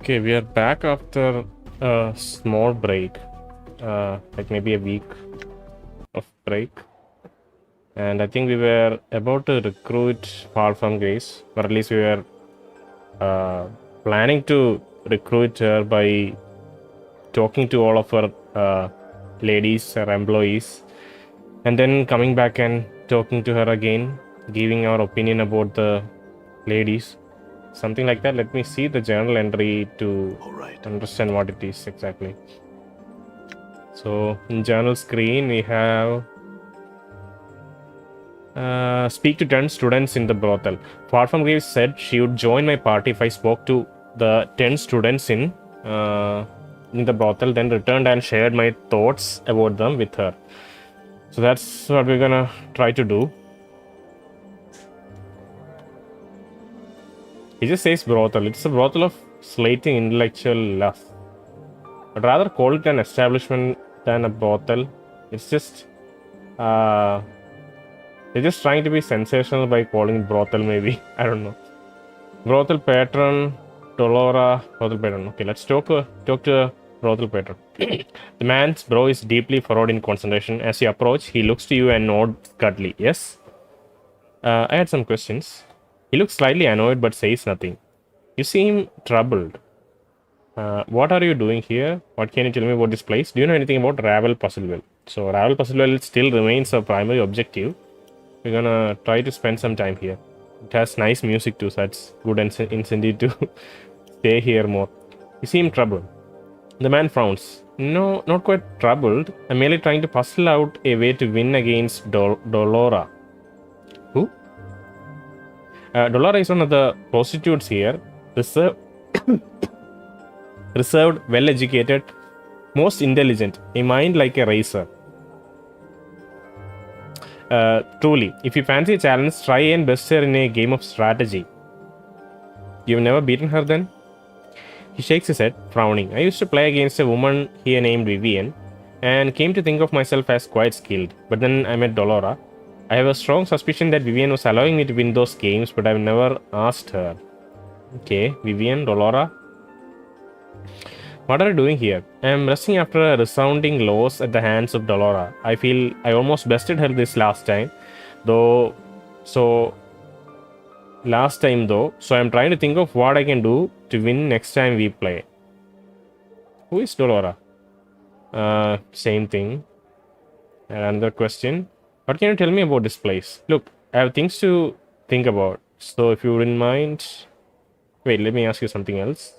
Okay, we are back after a small break, like maybe a week of break. And I think we were about to recruit Far from Grace, or at least we were planning to recruit her by talking to all of her ladies, her employees, and then coming back and talking to her again, giving our opinion about the ladies. Something like that. Let me see the journal entry to understand what it is exactly. So in journal screen we have speak to 10 students in the brothel. Far from Graves said she would join my party if I spoke to the 10 students in the brothel, then returned and shared my thoughts about them with her. So that's what we're gonna try to do. He just says brothel. It's a brothel of slating intellectual love. I'd rather call it an establishment than a brothel. It's just they're just trying to be sensational by calling it brothel, maybe. I don't know. Brothel patron, Dolora, brothel patron. Okay, let's talk to brothel patron. The man's brow is deeply furrowed in concentration. As you approach, he looks to you and nods cuddly. Yes? I had some questions. He looks slightly annoyed but says nothing. You seem troubled. What are you doing here? What can you tell me about this place? Do you know anything about Ravel Puzzlewell? So Ravel Puzzlewell still remains our primary objective. We're gonna try to spend some time here. It has nice music too, so that's good incentive to stay here more. You seem troubled. The man frowns. No, not quite troubled. I'm merely trying to puzzle out a way to win against Dolora. Who? Dolora is one of the prostitutes here. Reserved, well-educated, most intelligent, a mind like a racer. Truly, if you fancy a challenge, try and best her in a game of strategy. You've never beaten her then? He shakes his head, frowning. I used to play against a woman here named Vivan, and came to think of myself as quite skilled. But then I met Dolora. I have a strong suspicion that Vivan was allowing me to win those games, but I've never asked her. Okay, Vivan, Dolora. What are you doing here? I am resting after a resounding loss at the hands of Dolora. I feel I almost bested her this last time, though. So I'm trying to think of what I can do to win next time we play. Who is Dolora? Same thing. Another question. What can you tell me about this place? Look, I have things to think about. So if you wouldn't mind... Wait, let me ask you something else.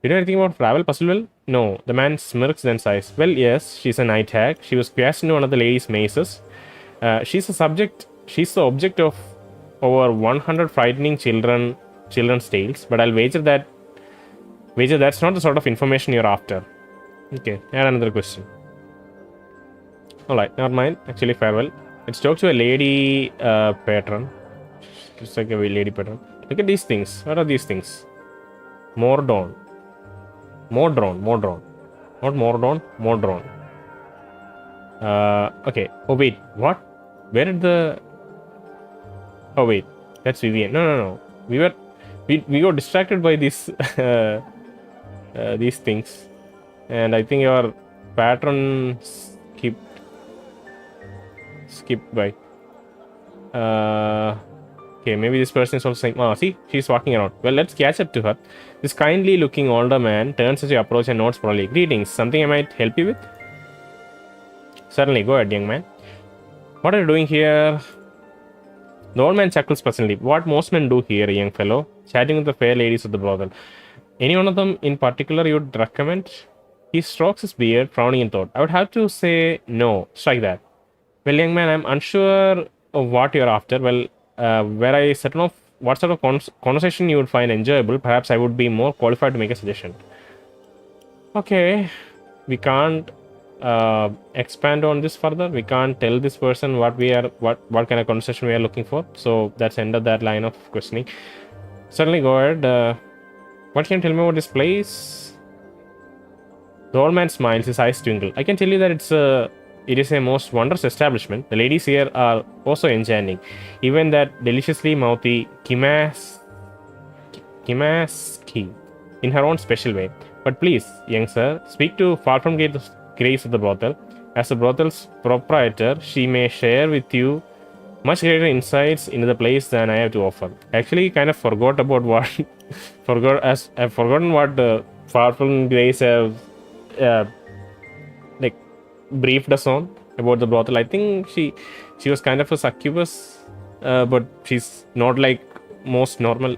You know anything about Ravel Puzzlewell? No. The man smirks then sighs. Well, yes, she's a night hag. She was cast into one of the ladies' mazes. She's the object of over 100 frightening children's tales, but I'll wager that's not the sort of information you're after. Okay, add another question. Alright, never mind. Actually, farewell. Let's talk to a lady patron. Just like a lady patron. Look at these things. What are these things? Modron. Not Mordon, Modron. Okay. Oh, wait. What? Where did the... Oh, wait. That's Vivian. No. We got distracted by these things. And I think your patron skipped by. Okay, maybe this person is also saying, oh, see, she's walking around. Well, let's catch up to her. This kindly looking older man turns as you approach and nods proudly. Greetings, something I might help you with? Certainly, go ahead, young man. What are you doing here? The old man chuckles pleasantly. What most men do here, young fellow? Chatting with the fair ladies of the brothel. Any one of them in particular you'd recommend? He strokes his beard, frowning in thought. I would have to say no. Strike that. Well, young man, I'm unsure of what you're after. Well, where I settle off what sort of conversation you would find enjoyable, perhaps I would be more qualified to make a suggestion. Okay, we can't expand on this further. We can't tell this person what kind of conversation we are looking for. So that's the end of that line of questioning. Certainly, go ahead. What can you tell me about this place? The old man smiles, his eyes twinkle. I can tell you that it is a most wondrous establishment. The ladies here are also enchanting. Even that deliciously mouthy Kimasxi in her own special way. But please, young sir, speak to Far from Grace of the brothel. As the brothel's proprietor, she may share with you much greater insights into the place than I have to offer. Actually, kind of forgot about what I've forgotten what the Far from Grace have like briefed us on about the brothel. I think she was kind of a succubus, but she's not like most normal.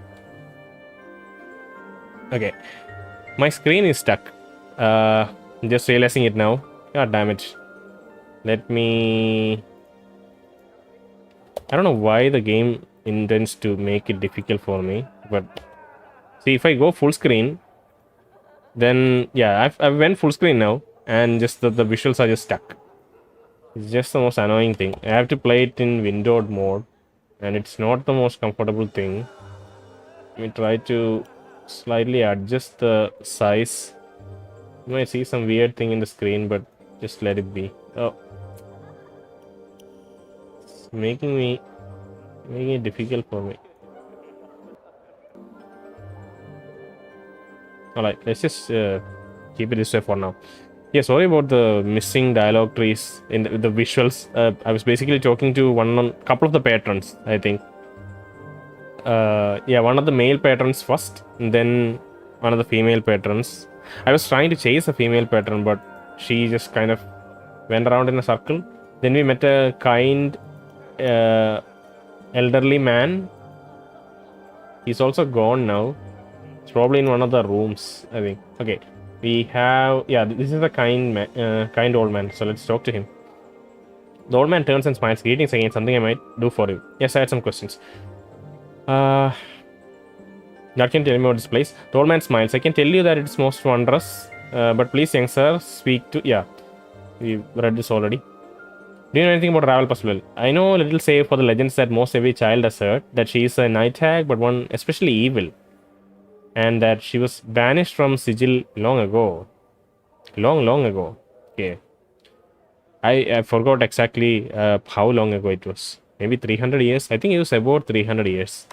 Okay, my screen is stuck. Just realizing it now. God damn it. Let me. I don't know why the game intends to make it difficult for me, but see, if I go full screen, then yeah, I've went full screen now, and just the visuals are just stuck. It's just the most annoying thing. I have to play it in windowed mode, and it's not the most comfortable thing. Let me try to slightly adjust the size. You might see some weird thing in the screen, but just let it be. Oh. It's making it difficult for me. Alright, let's just keep it this way for now. Yeah, sorry about the missing dialogue trees in the visuals. I was basically talking to couple of the patrons, I think. Yeah, one of the male patrons first, and then one of the female patrons. I was trying to chase a female patron, but she just kind of went around in a circle. Then we met a kind elderly man. He's also gone now. It's probably in one of the rooms, I think. Okay, we have... Yeah, this is a kind old man, so let's talk to him. The old man turns and smiles. Greetings again, something I might do for you. Yes, I had some questions. That can tell me about this place. The old man smiles. I can tell you that it's most wondrous. But please, young sir, speak to... Yeah, we've read this already. Do you know anything about Ravel Puzzle? I know a little save for the legends that most every child has heard. That she is a night hag, but one especially evil. And that she was banished from Sigil long ago. Long ago. Okay. I forgot exactly how long ago it was. Maybe 300 years. I think it was about 300 years.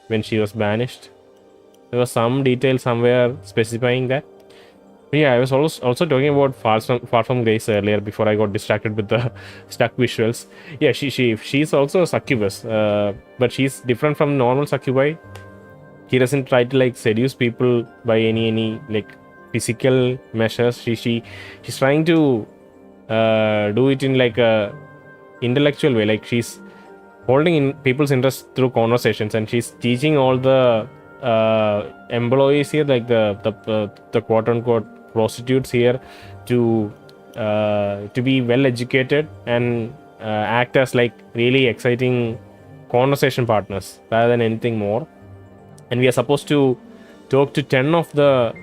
When she was banished. There was some detail somewhere specifying that. But yeah, I was also talking about Far from Grace earlier before I got distracted with the stuck visuals. Yeah, she's also a succubus, but she's different from normal succubi. He doesn't try to like seduce people by any like physical measures. She's trying to do it in like a intellectual way. Like she's holding in people's interest through conversations, and she's teaching all the employees here, like the quote unquote prostitutes here, to be well educated and act as like really exciting conversation partners rather than anything more. And we are supposed to talk to 10 of the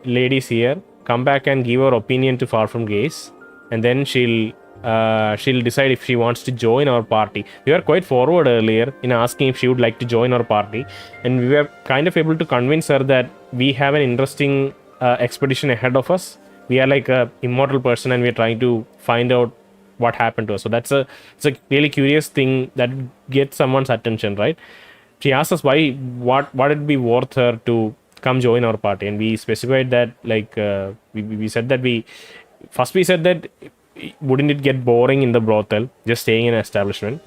ladies here, come back and give her opinion to Far from Gaze, and then she'll decide if she wants to join our party. We were quite forward earlier in asking if she would like to join our party, and we were kind of able to convince her that we have an interesting expedition ahead of us. We are like a immortal person, and we're trying to find out what happened to us. So it's a really curious thing that gets someone's attention, right? She asked us what it'd be worth her to come join our party, and we specified that like we said that we said that wouldn't it get boring in the brothel just staying in an establishment.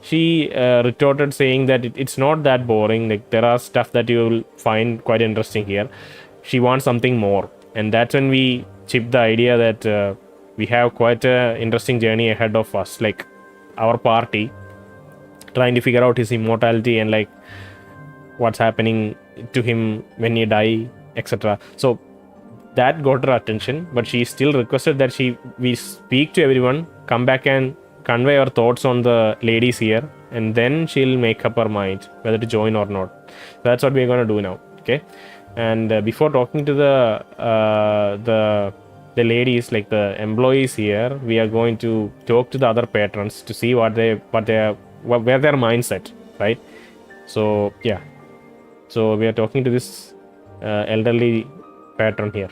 She retorted saying that it's not that boring, like there are stuff that you will find quite interesting here. She wants something more, and that's when we chipped the idea that we have quite an interesting journey ahead of us, like our party trying to figure out his immortality and like what's happening to him when he die, etc. So that got her attention, but she still requested that we speak to everyone, come back and convey our thoughts on the ladies here, and then she'll make up her mind whether to join or not. So that's what we're going to do now. Okay, and before talking to the ladies, like the employees here, we are going to talk to the other patrons to see where their mindset, right? So yeah, so we are talking to this elderly patron here,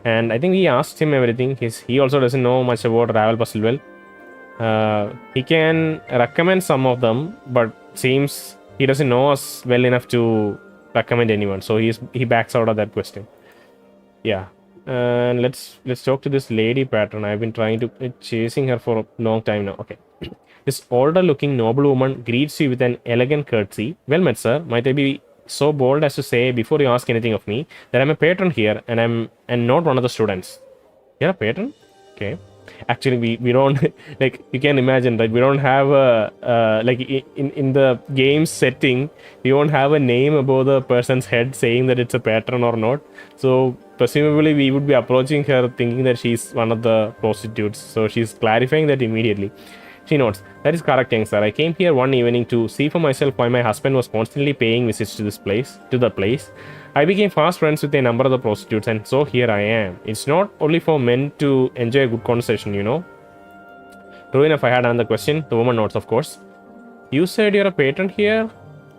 and I think we asked him everything. He also doesn't know much about Ravel Puzzle well. He can recommend some of them, but seems he doesn't know us well enough to recommend anyone. So he backs out of that question. Yeah. And let's talk to this lady patron. I've been trying to chasing her for a long time now. Okay. This older-looking noblewoman greets you with an elegant curtsy. Well met, sir. Might I be so bold as to say, before you ask anything of me, that I'm a patron here and not one of the students. You're a patron? Okay. Actually, we don't like, you can imagine, right? We don't have a like in the game setting, we won't have a name above the person's head saying that it's a patron or not. So presumably we would be approaching her thinking that she's one of the prostitutes. So she's clarifying that immediately. She notes, that is correct, young sir. I came here one evening to see for myself why my husband was constantly paying visits to the place. I became fast friends with a number of the prostitutes, and so here I am. It's not only for men to enjoy a good conversation, you know. True enough, I had another question. The woman notes, of course. You said you're a patron here?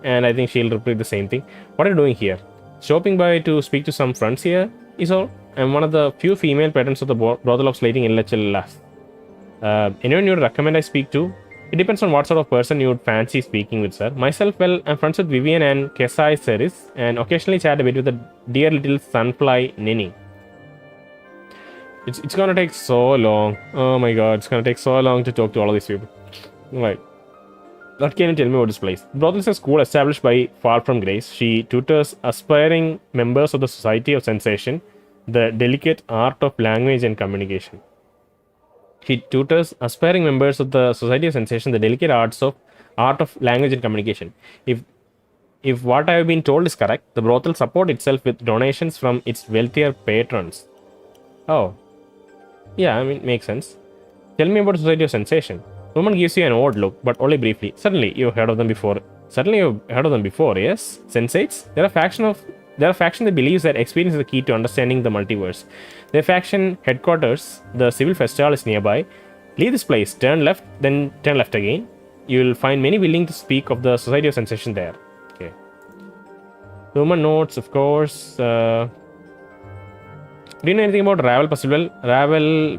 And I think she'll repeat the same thing. What are you doing here? Stopping by to speak to some friends here is all. I'm one of the few female patrons of the Brothel of Slating LHL. Anyone you'd recommend I speak to? It depends on what sort of person you'd fancy speaking with, sir. Myself, well, I'm friends with Vivan and Kesai Serris, and occasionally chat a bit with the dear little sunfly Nini. It's gonna take so long. Oh my god, it's gonna take so long to talk to all of these people. Right. What can you tell me about this place? Brothel is a school established by Far From Grace. She tutors aspiring members of the Society of Sensation, the delicate art of language and communication. She tutors aspiring members of the Society of Sensation, the delicate art of language and communication. If what I have been told is correct, the brothel supports itself with donations from its wealthier patrons. Oh. Yeah, I mean, makes sense. Tell me about Society of Sensation. The woman gives you an odd look, but only briefly. Certainly, you've heard of them before. Yes? Sensates? They're a faction that believes that experience is the key to understanding the multiverse. Their faction headquarters, the Civil Festival, is nearby. Leave this place, turn left, then turn left again. You'll find many willing to speak of the Society of Sensation there. Okay. The woman notes, of course. Do you know anything about Ravel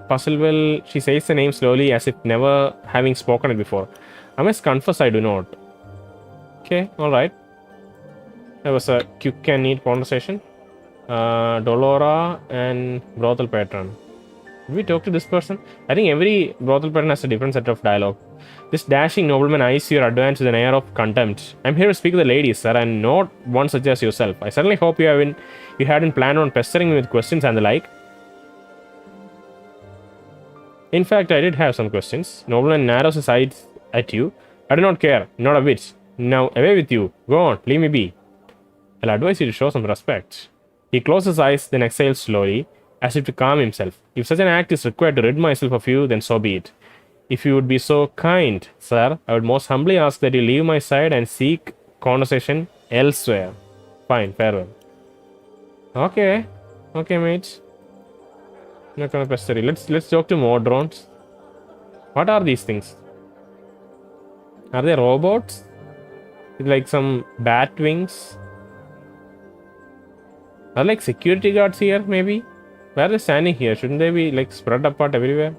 Puzzlewell? She says the name slowly as if never having spoken it before. I must confess I do not. Okay, alright. That was a quick and neat conversation. Dolora and Brothel Patron. Did we talk to this person? I think every Brothel Patron has a different set of dialogue. This dashing nobleman eyes your advance with an air of contempt. I'm here to speak to the ladies, sir, and not one such as yourself. I certainly hope you hadn't planned on pestering me with questions and the like. In fact, I did have some questions. Nobleman narrows his eyes at you. I do not care, not a bit. Now, away with you. Go on, leave me be. I'll advise you to show some respect. He closes his eyes, then exhales slowly, as if to calm himself. If such an act is required to rid myself of you, then so be it. If you would be so kind, sir, I would most humbly ask that you leave my side and seek conversation elsewhere. Fine, farewell. Okay, mate. Not gonna pester you. Let's talk to Modrons. What are these things? Are they robots? With like some bat wings? Are like security guards here, maybe? Where are they standing here? Shouldn't they be like spread apart everywhere?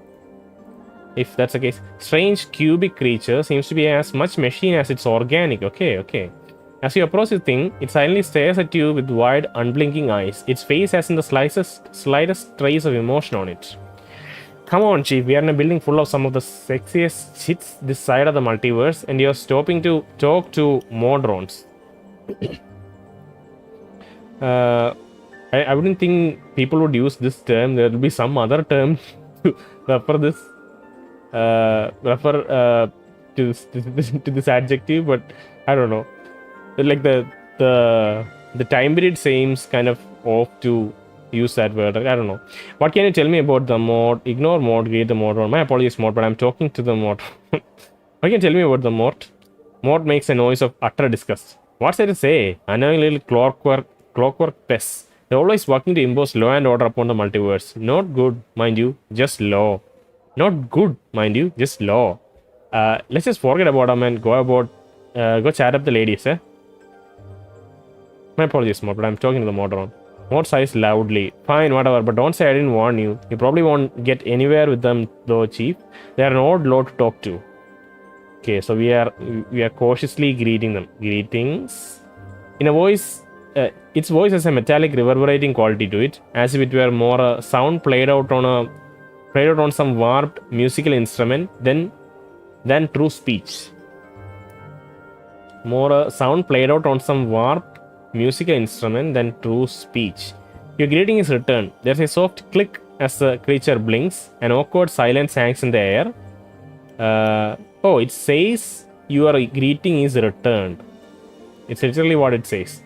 If that's the case. Strange cubic creature seems to be as much machine as it's organic. Okay. As you approach the thing, it silently stares at you with wide, unblinking eyes. Its face has in the slightest trace of emotion on it. Come on, Chief. We are in a building full of some of the sexiest chits this side of the multiverse, and you're stopping to talk to Modrons. I wouldn't think people would use this term. There will be some other term to refer this. To this adjective, but I don't know. Like the time period seems kind of off to use that word. I don't know. What can you tell me about the mod? Ignore mod, greet the mod. My apologies, mod, but I'm talking to the mod. What can you tell me about the mod? Mod makes a noise of utter disgust. What's there to say? Annoying little clockwork pests. They're always working to impose law and order upon the multiverse. Not good, mind you, just law. Not good, mind you, just law. Let's just forget about them and go chat up the ladies, eh? My apologies, Mod, but I'm talking to the Modron. Mod sighs loudly. Fine, whatever, but don't say I didn't warn you. You probably won't get anywhere with them, though, Chief. They're an odd lot to talk to. Okay, so we are cautiously greeting them. Greetings. In a voice its voice has a metallic reverberating quality to it, as if it were more a sound played out on some warped musical instrument than true speech. More a sound played out on some warped musical instrument than true speech. Your greeting is returned. There's a soft click as the creature blinks. An awkward silence hangs in the air. It says your greeting is returned. It's literally what it says.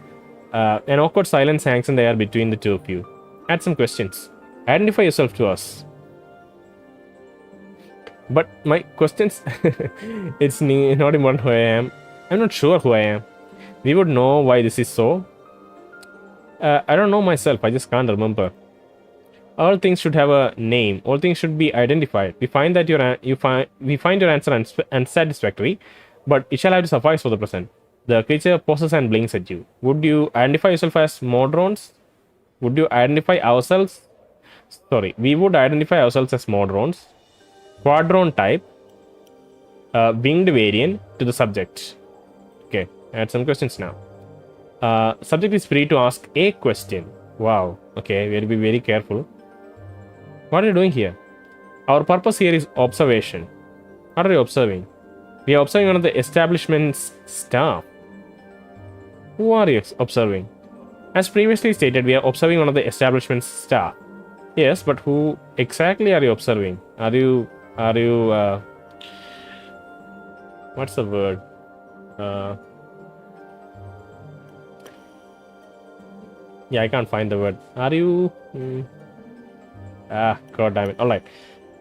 An awkward silence hangs in the air between the two of you. Add some questions. Identify yourself to us. But my questions, it's not important who I am. I'm not sure who I am. We would know why this is so. I don't know myself. I just can't remember. All things should have a name. All things should be identified. We find your answer unsatisfactory, but it shall have to suffice for the present. The creature pauses and blinks at you. Would you identify yourself as Modrons? Would you identify ourselves? Sorry, we would identify ourselves as Modrons. Quadron type. Winged variant to the subject. Okay, add some questions now. Subject is free to ask a question. Wow. Okay, we have to be very careful. What are you doing here? Our purpose here is observation. What are you observing? We are observing one of the establishment's staff. Who are you observing? As previously stated, we are observing one of the establishment's staff. Yes, but who exactly are you observing? Are you what's the word? Yeah, I can't find the word. Are you? God damn it. Alright.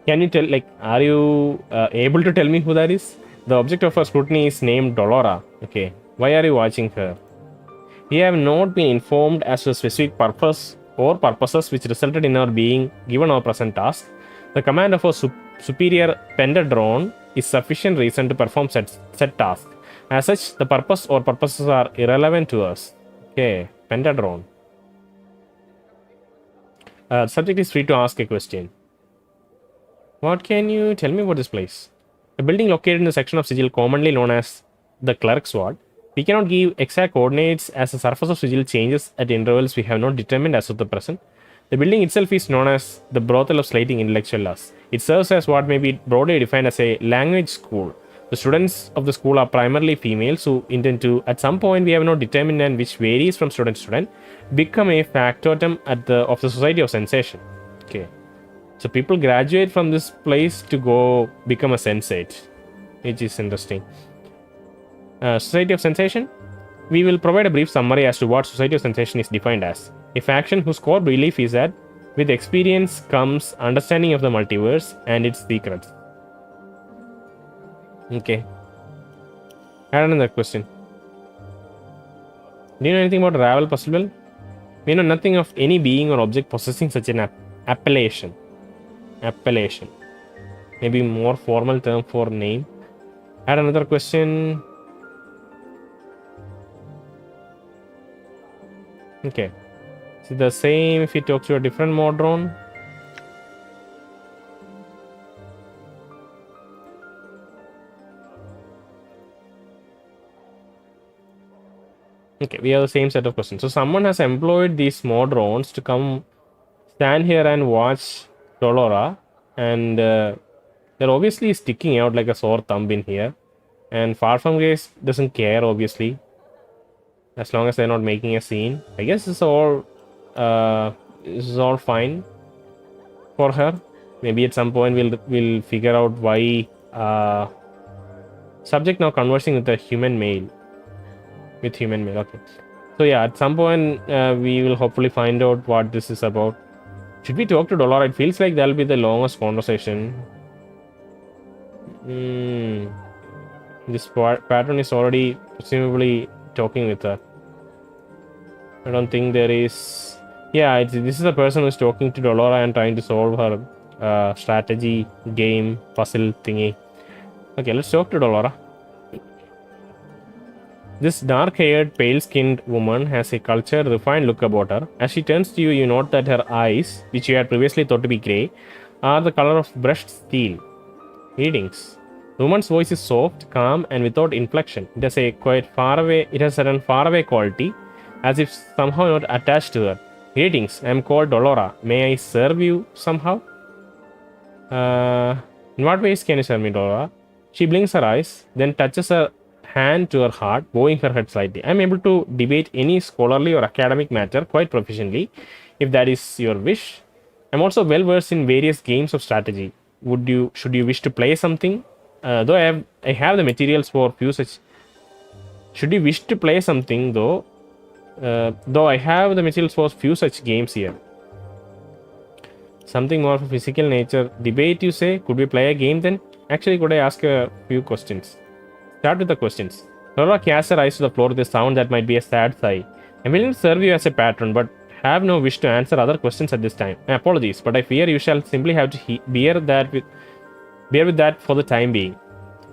Can you tell, are you able to tell me who that is? The object of our scrutiny is named Dolora. Okay. Why are you watching her? We have not been informed as to a specific purpose or purposes which resulted in our being given our present task. The command of our superior Pentadron is sufficient reason to perform set task. As such, the purpose or purposes are irrelevant to us. Okay. Pentadron. Subject is free to ask a question. What can you tell me about this place? A building located in the section of Sigil commonly known as the Clerk's Ward. We cannot give exact coordinates as the surface of Sigil changes at intervals we have not determined as of the present. The building itself is known as the Brothel of Slating intellectual laws. It serves as what may be broadly defined as a language school. The students of the school are primarily females who intend to, at some point we have not determined and which varies from student to student, become a factotum of the Society of Sensation. Okay. So people graduate from this place to go become a sensate, which is interesting. Society of Sensation. We will provide a brief summary as to what Society of Sensation is defined as. A faction whose core belief is that with experience comes understanding of the multiverse and its secrets. Okay. Add another question. Do you know anything about Ravel Puzzlewell? We know nothing of any being or object possessing such an appellation. Appellation. Maybe more formal term for name. Add another question. Okay. Is it the same if you talk to a different Modron? Okay, we have the same set of questions. So someone has employed these Modrons to come stand here and watch Dolora, and they're obviously sticking out like a sore thumb in here. And Far From Grace doesn't care, obviously, as long as they're not making a scene. I guess this is all fine for her. Maybe at some point we'll figure out why. Subject now conversing with a human male. With human male, okay. So yeah, at some point we will hopefully find out what this is about. Should we talk to Dolora? It feels like that'll be the longest conversation. This pattern is already presumably talking with her. I don't think there is... Yeah, this is the person who's talking to Dolora and trying to solve her strategy, game, puzzle thingy. Okay, let's talk to Dolora. This dark-haired, pale-skinned woman has a cultured, refined look about her. As she turns to you, you note that her eyes, which you had previously thought to be grey, are the color of brushed steel. Readings. The woman's voice is soft, calm, and without inflection. It has a certain faraway quality. as if somehow not attached to her. Greetings, I am called Dolora. May I serve you somehow? In what ways can you serve me, Dolora? She blinks her eyes, then touches her hand to her heart, bowing her head slightly. I am able to debate any scholarly or academic matter quite proficiently, if that is your wish. I am also well versed in various games of strategy. Should you wish to play something? Though I have the materials for few such. Should you wish to play something though I have the materials for few such games here. Something more of a physical nature. Debate, you say? Could we play a game then? Actually, could I ask a few questions? Start with the questions. Laura casts her eyes to the floor with a sound that might be a sad sigh. I'm willing to serve you as a patron, but have no wish to answer other questions at this time. Apologies, but I fear you shall simply have to bear with that for the time being.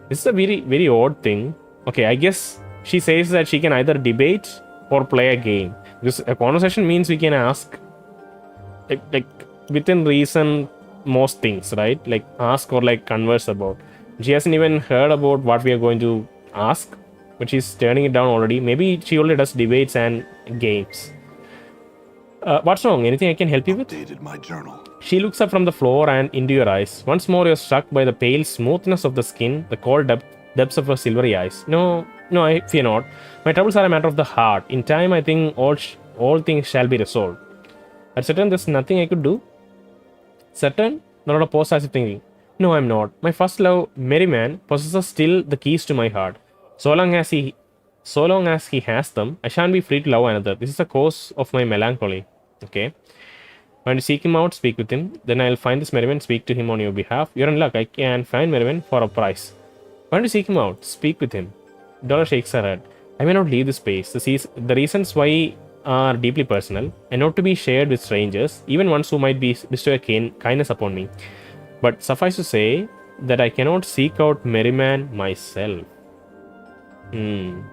This is a very, very odd thing. Okay, I guess she says that she can either debate or play a game. Because a conversation means we can ask, like within reason, most things, right? Like ask or like converse about. She hasn't even heard about what we are going to ask, but she's turning it down already. Maybe she only does debates and games. What's wrong? Anything I can help you with? My journal. She looks up from the floor and into your eyes. Once more, you're struck by the pale smoothness of the skin, the cold depths of her silvery eyes. No, I fear not. My troubles are a matter of the heart. In time, I think all things shall be resolved. At certain, there's nothing I could do. Certain? Not a pause as if thinking. No, I'm not. My first love, Merryman, possesses still the keys to my heart. So long as he has them, I shan't be free to love another. This is the cause of my melancholy. Okay. When you seek him out, speak with him. Then I'll find this Merryman, speak to him on your behalf. You're in luck. I can find Merryman for a price. When you seek him out, speak with him. Dollar shakes her head. I may not leave this place. The reasons why are deeply personal and not to be shared with strangers, even ones who might bestow a kindness upon me. But suffice to say that I cannot seek out Merryman myself. Then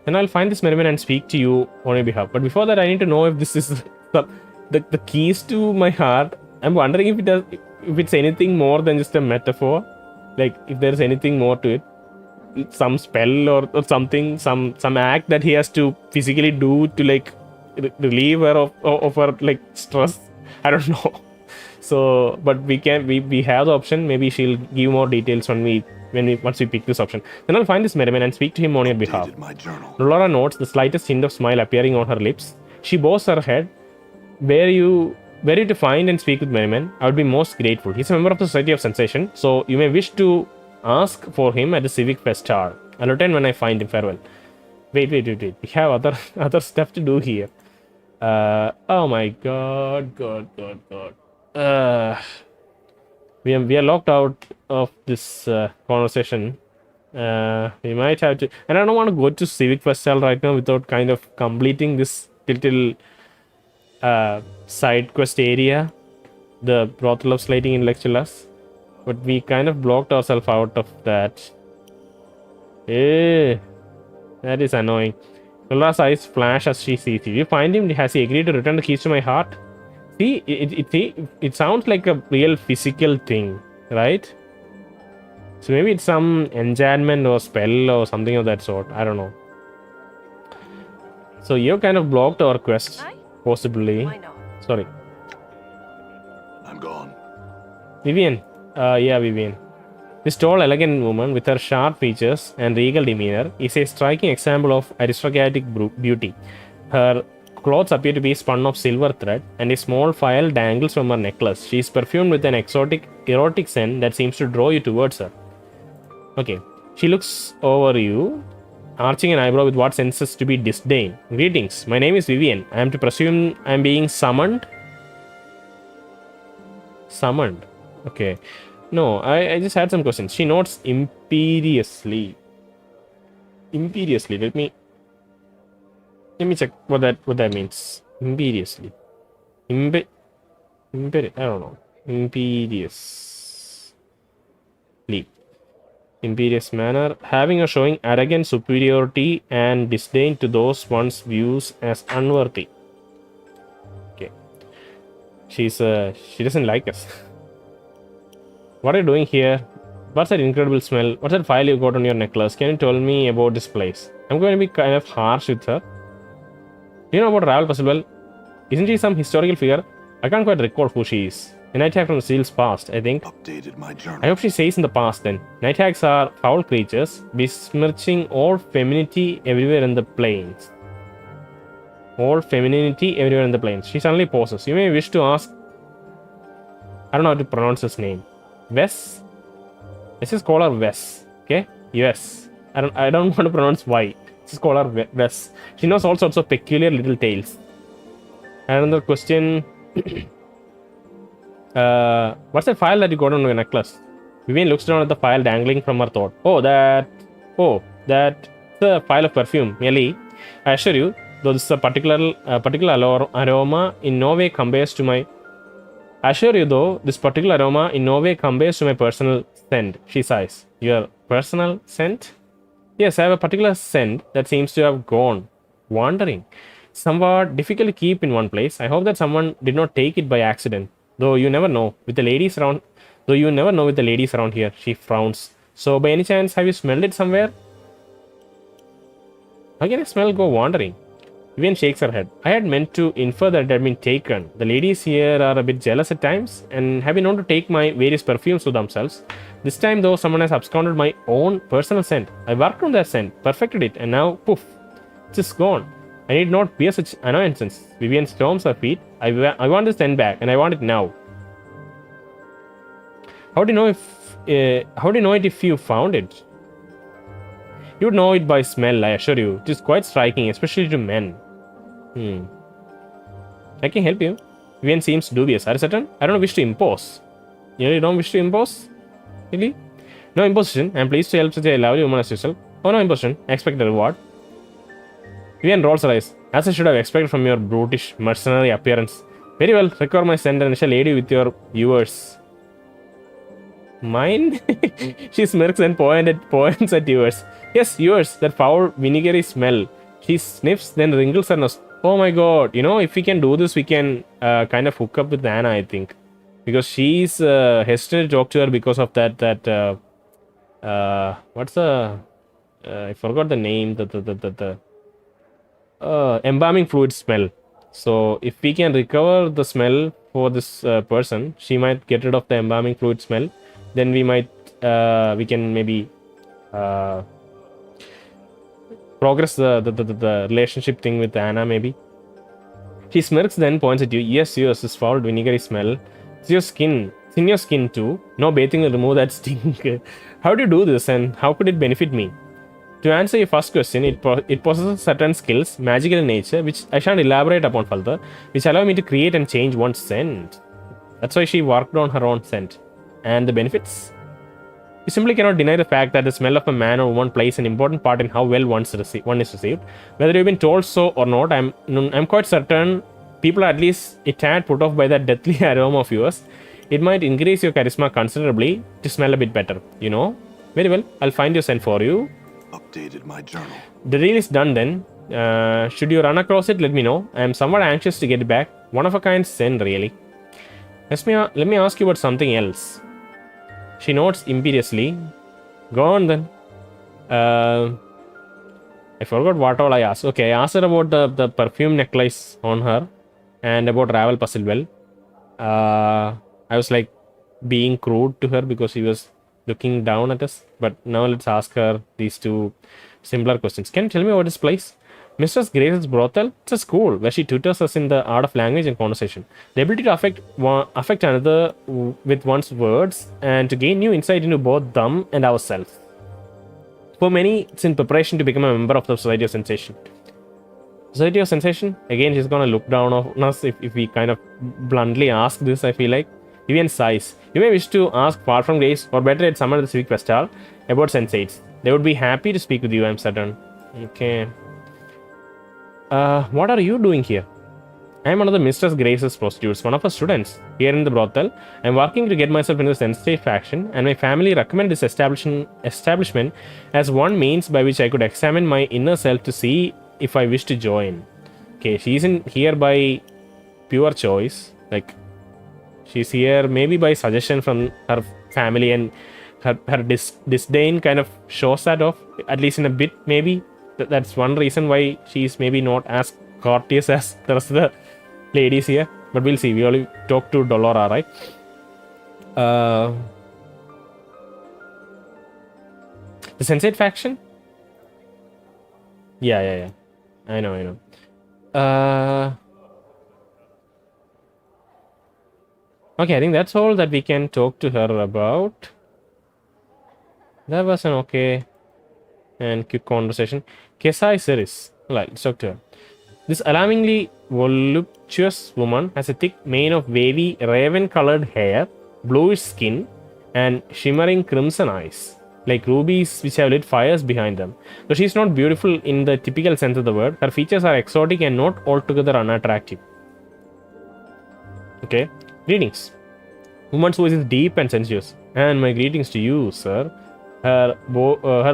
I'll find this Merryman and speak to you on your behalf. But before that, I need to know if this is the keys to my heart. I'm wondering if it's anything more than just a metaphor. Like if there's anything more to it. Some spell or something, some act that he has to physically do to like relieve her of her like stress. I don't know. So, but we have the option. Maybe she'll give more details once we pick this option. Then I'll find this Merryman and speak to him on your behalf. Dolora notes the slightest hint of smile appearing on her lips. She bows her head. Were you to find and speak with Merryman, I would be most grateful. He's a member of the Society of Sensation, so you may wish to ask for him at the Civic Fest. I'll return when I find him. Farewell. Wait. We have other stuff to do here. Oh my god. We are locked out of this conversation. We might have to, and I don't want to go to Civic Festival right now without kind of completing this little side quest area, the Brothel of Slating Intellectuals. But we kind of blocked ourselves out of that. That is annoying. Dolora's eyes flash as she sees you. You find him? Has he agreed to return the keys to my heart? See, it sounds like a real physical thing, right? So maybe it's some enchantment or spell or something of that sort. I don't know. So you kind of blocked our quest, possibly. Why not? Sorry. I'm gone. Vivian. Yeah, Vivian. This tall, elegant woman with her sharp features and regal demeanor is a striking example of aristocratic beauty. Her clothes appear to be spun of silver thread, and a small phial dangles from her necklace. She is perfumed with an exotic, erotic scent that seems to draw you towards her. Okay. She looks over you, arching an eyebrow with what senses to be disdain. Greetings. My name is Vivian. I am to presume I am being summoned? Summoned. Okay. No, I just had some questions. She nods imperiously. Imperiously. Let me check what that means. Imperiously. I don't know. Imperiously. Imperious manner. Having or showing arrogant superiority and disdain to those one's views as unworthy. Okay. She doesn't like us. What are you doing here? What's that incredible smell? What's that file you got on your necklace? Can you tell me about this place? I'm going to be kind of harsh with her. Do you know about Ravel Puzzle? Isn't she some historical figure? I can't quite recall who she is. A night hag from the seal's past, I think. Updated my I journal. hope she says in the past then. Night hags are foul creatures, besmirching all femininity everywhere in the plains. All femininity everywhere in the plains. She suddenly pauses. You may wish to ask. I don't know how to pronounce his name. Wes? Let's just call her Wes. Okay? Yes. I don't want to pronounce Y. Let's just call her Wes. She knows all sorts of peculiar little tales. Another question. What's that file that you got on your necklace? Vivian looks down at the file dangling from her throat. That's a file of perfume. Merely, I assure you, though this is a particular aroma in no way compares to my. I assure you, though, this particular aroma in no way compares to my personal scent. She sighs. Your personal scent? Yes, I have a particular scent that seems to have gone wandering. Somewhat difficult to keep in one place. I hope that someone did not take it by accident. Though you never know with the ladies around here. She frowns. So by any chance, have you smelled it somewhere? How can a smell go wandering? Vivian shakes her head. I had meant to infer that it had been taken. The ladies here are a bit jealous at times and have been known to take my various perfumes to themselves. This time though, someone has absconded my own personal scent. I worked on that scent, perfected it, and now poof, it's just gone. I need not bear such annoyances. Vivian storms her feet. I want this scent back, and I want it now. How do you know it if you found it? You would know it by smell, I assure you. It is quite striking, especially to men. I can help you. Vivian seems dubious. Are you certain? I don't wish to impose. You don't wish to impose? Really? No imposition. I am pleased to help such a lovely woman as yourself. Oh, no imposition. I expect a reward. Vivian rolls her eyes. As I should have expected from your brutish, mercenary appearance. Very well, recover my scent and I shall aid you with your viewers. Mine? She smirks and points at yours. Yes, yours, that foul, vinegary smell. She sniffs, then wrinkles her nose. Oh my god, if we can do this, we can kind of hook up with Anna, I think. Because she's hesitant to talk to her because of that what's the... I forgot the name, the embalming fluid smell. So if we can recover the smell for this person, she might get rid of the embalming fluid smell. Then we can maybe progress the relationship thing with Anna, maybe. She smirks, then points at you. Yes, this foul vinegary smell. It's your skin. It's in your skin too. No bathing will remove that stink. How do you do this, and how could it benefit me? To answer your first question, it possesses certain skills, magical in nature, which I shan't elaborate upon further, which allow me to create and change one's scent. That's why she worked on her own scent. And the benefits? You simply cannot deny the fact that the smell of a man or woman plays an important part in how well one is received. Whether you've been told so or not, I'm quite certain people are at least a tad put off by that deathly aroma of yours. It might increase your charisma considerably to smell a bit better, Very well, I'll find your scent for you. Updated my journal. The deal is done then. Should you run across it, let me know. I am somewhat anxious to get it back. One of a kind scent, really. Let me ask you about something else. She nods imperiously. Go on then. I forgot what all I asked. Okay, I asked her about the perfume necklace on her and about Ravel Puzzle Well. I was like being crude to her because she was looking down at us. But now let's ask her these two simpler questions. Can you tell me about this place? Mistress Grace's Brothel? It's a school where she tutors us in the art of language and conversation. The ability to affect another with one's words and to gain new insight into both them and ourselves. For many, it's in preparation to become a member of the Society of Sensation. Society of Sensation? Again, she's gonna look down on us if we kind of bluntly ask this, I feel like. Vivian sighs. You may wish to ask Far From Grace, or better yet, someone at the Civic Festival about Sensates. They would be happy to speak with you, I'm certain. Okay. What are you doing here? I am one of the Mistress Grace's prostitutes, one of her students here in the brothel. I am working to get myself into the Sensate faction, and my family recommend this establishment as one means by which I could examine my inner self to see if I wish to join. Okay, she isn't here by pure choice. Like, she's here maybe by suggestion from her family, and her disdain kind of shows that off, at least in a bit, maybe. That's one reason why she's maybe not as courteous as the rest of the ladies here. But we'll see. We only talk to Dolora, right? The Sensate faction? Yeah. I know. Okay, I think that's all that we can talk to her about. That was an okay and quick conversation. Kesai Serris. Let's talk to her. This alarmingly voluptuous woman has a thick mane of wavy, raven-colored hair, bluish skin, and shimmering crimson eyes, like rubies which have lit fires behind them. Though she's not beautiful in the typical sense of the word, her features are exotic and not altogether unattractive. Okay, greetings. Woman's voice is deep and sensuous. And my greetings to you, sir. Her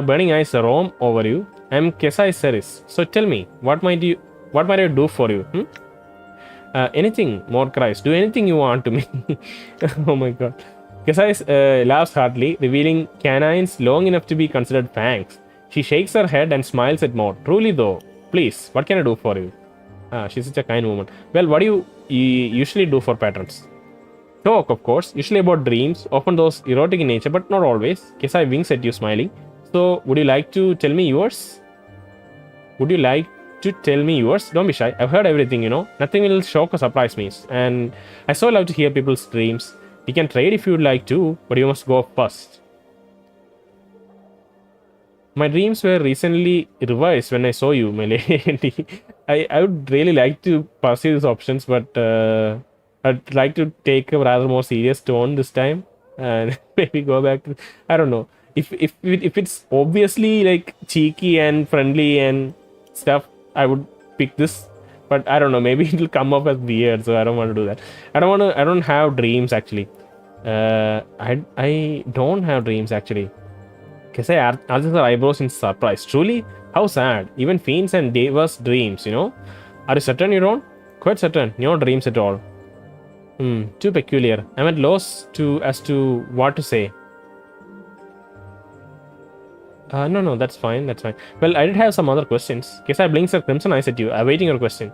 burning eyes roam over you. I'm Kesai Serris. So tell me, what might I do for you? Anything, more cries. Do anything you want to me. Oh my god. Kesai laughs heartily, revealing canines long enough to be considered fangs. She shakes her head and smiles at Maud. Truly though, please, what can I do for you? She's such a kind woman. Well, what do you usually do for patrons? Talk, of course, usually about dreams, often those erotic in nature, but not always. Kesai winks at you, smiling. So, would you like to tell me yours? Don't be shy. I've heard everything, Nothing will shock or surprise me. And I so love to hear people's dreams. We can trade if you'd like to, but you must go first. My dreams were recently revised when I saw you, my lady. I would really like to pursue these options, but I'd like to take a rather more serious tone this time and maybe go back to, I don't know. If it's obviously like cheeky and friendly and stuff, I would pick this. But I don't know, maybe it'll come up as weird, so I don't want to do that. I don't have dreams actually. I don't have dreams actually. Kesai arches her eyebrows in surprise. Truly? How sad. Even fiends and devas dreams, Are you certain you don't? Quite certain. No dreams at all. Too peculiar. I'm at loss as to what to say. No, that's fine. Well, I did have some other questions. Kesai blinks her crimson eyes at you, awaiting your question.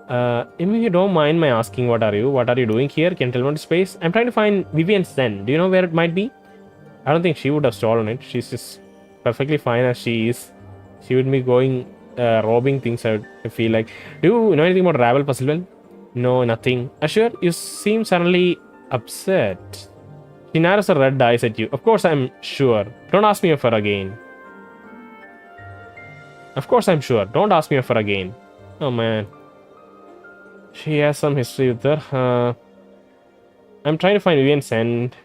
If you don't mind my asking, what are you doing here? Can you tell me the space? I'm trying to find Vivian's den. Do you know where it might be? I don't think she would have stolen it. She's just perfectly fine as she is. She would be going robbing things, I feel like. Do you know anything about Ravel Puzzlewell? No, nothing. Sure, you seem suddenly upset. She narrows her red eyes at you. Of course I'm sure. Don't ask me for again. Of course I'm sure. Don't ask me for again. Oh man. She has some history with her. I'm trying to find Vivian's end.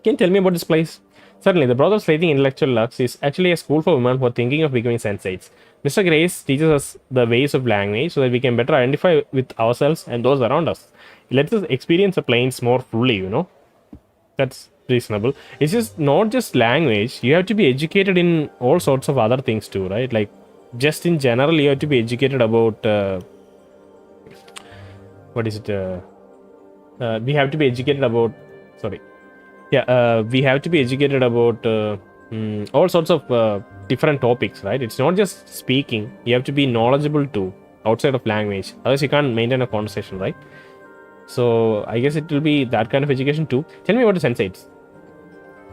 Can you tell me about this place? Certainly, the Brothel Slating Intellectual Lux is actually a school for women who are thinking of becoming sensates. Mr. Grace teaches us the ways of language so that we can better identify with ourselves and those around us. It lets us experience the planes more fully, That's reasonable. It's just not just language. You have to be educated in all sorts of other things too, right? Like, just in general, you have to be educated about... what is it? We have to be educated about... Sorry. We have to be educated about all sorts of different topics, right? It's not just speaking. You have to be knowledgeable too, outside of language. Otherwise, you can't maintain a conversation, right? So, I guess it will be that kind of education too. Tell me about the sensates.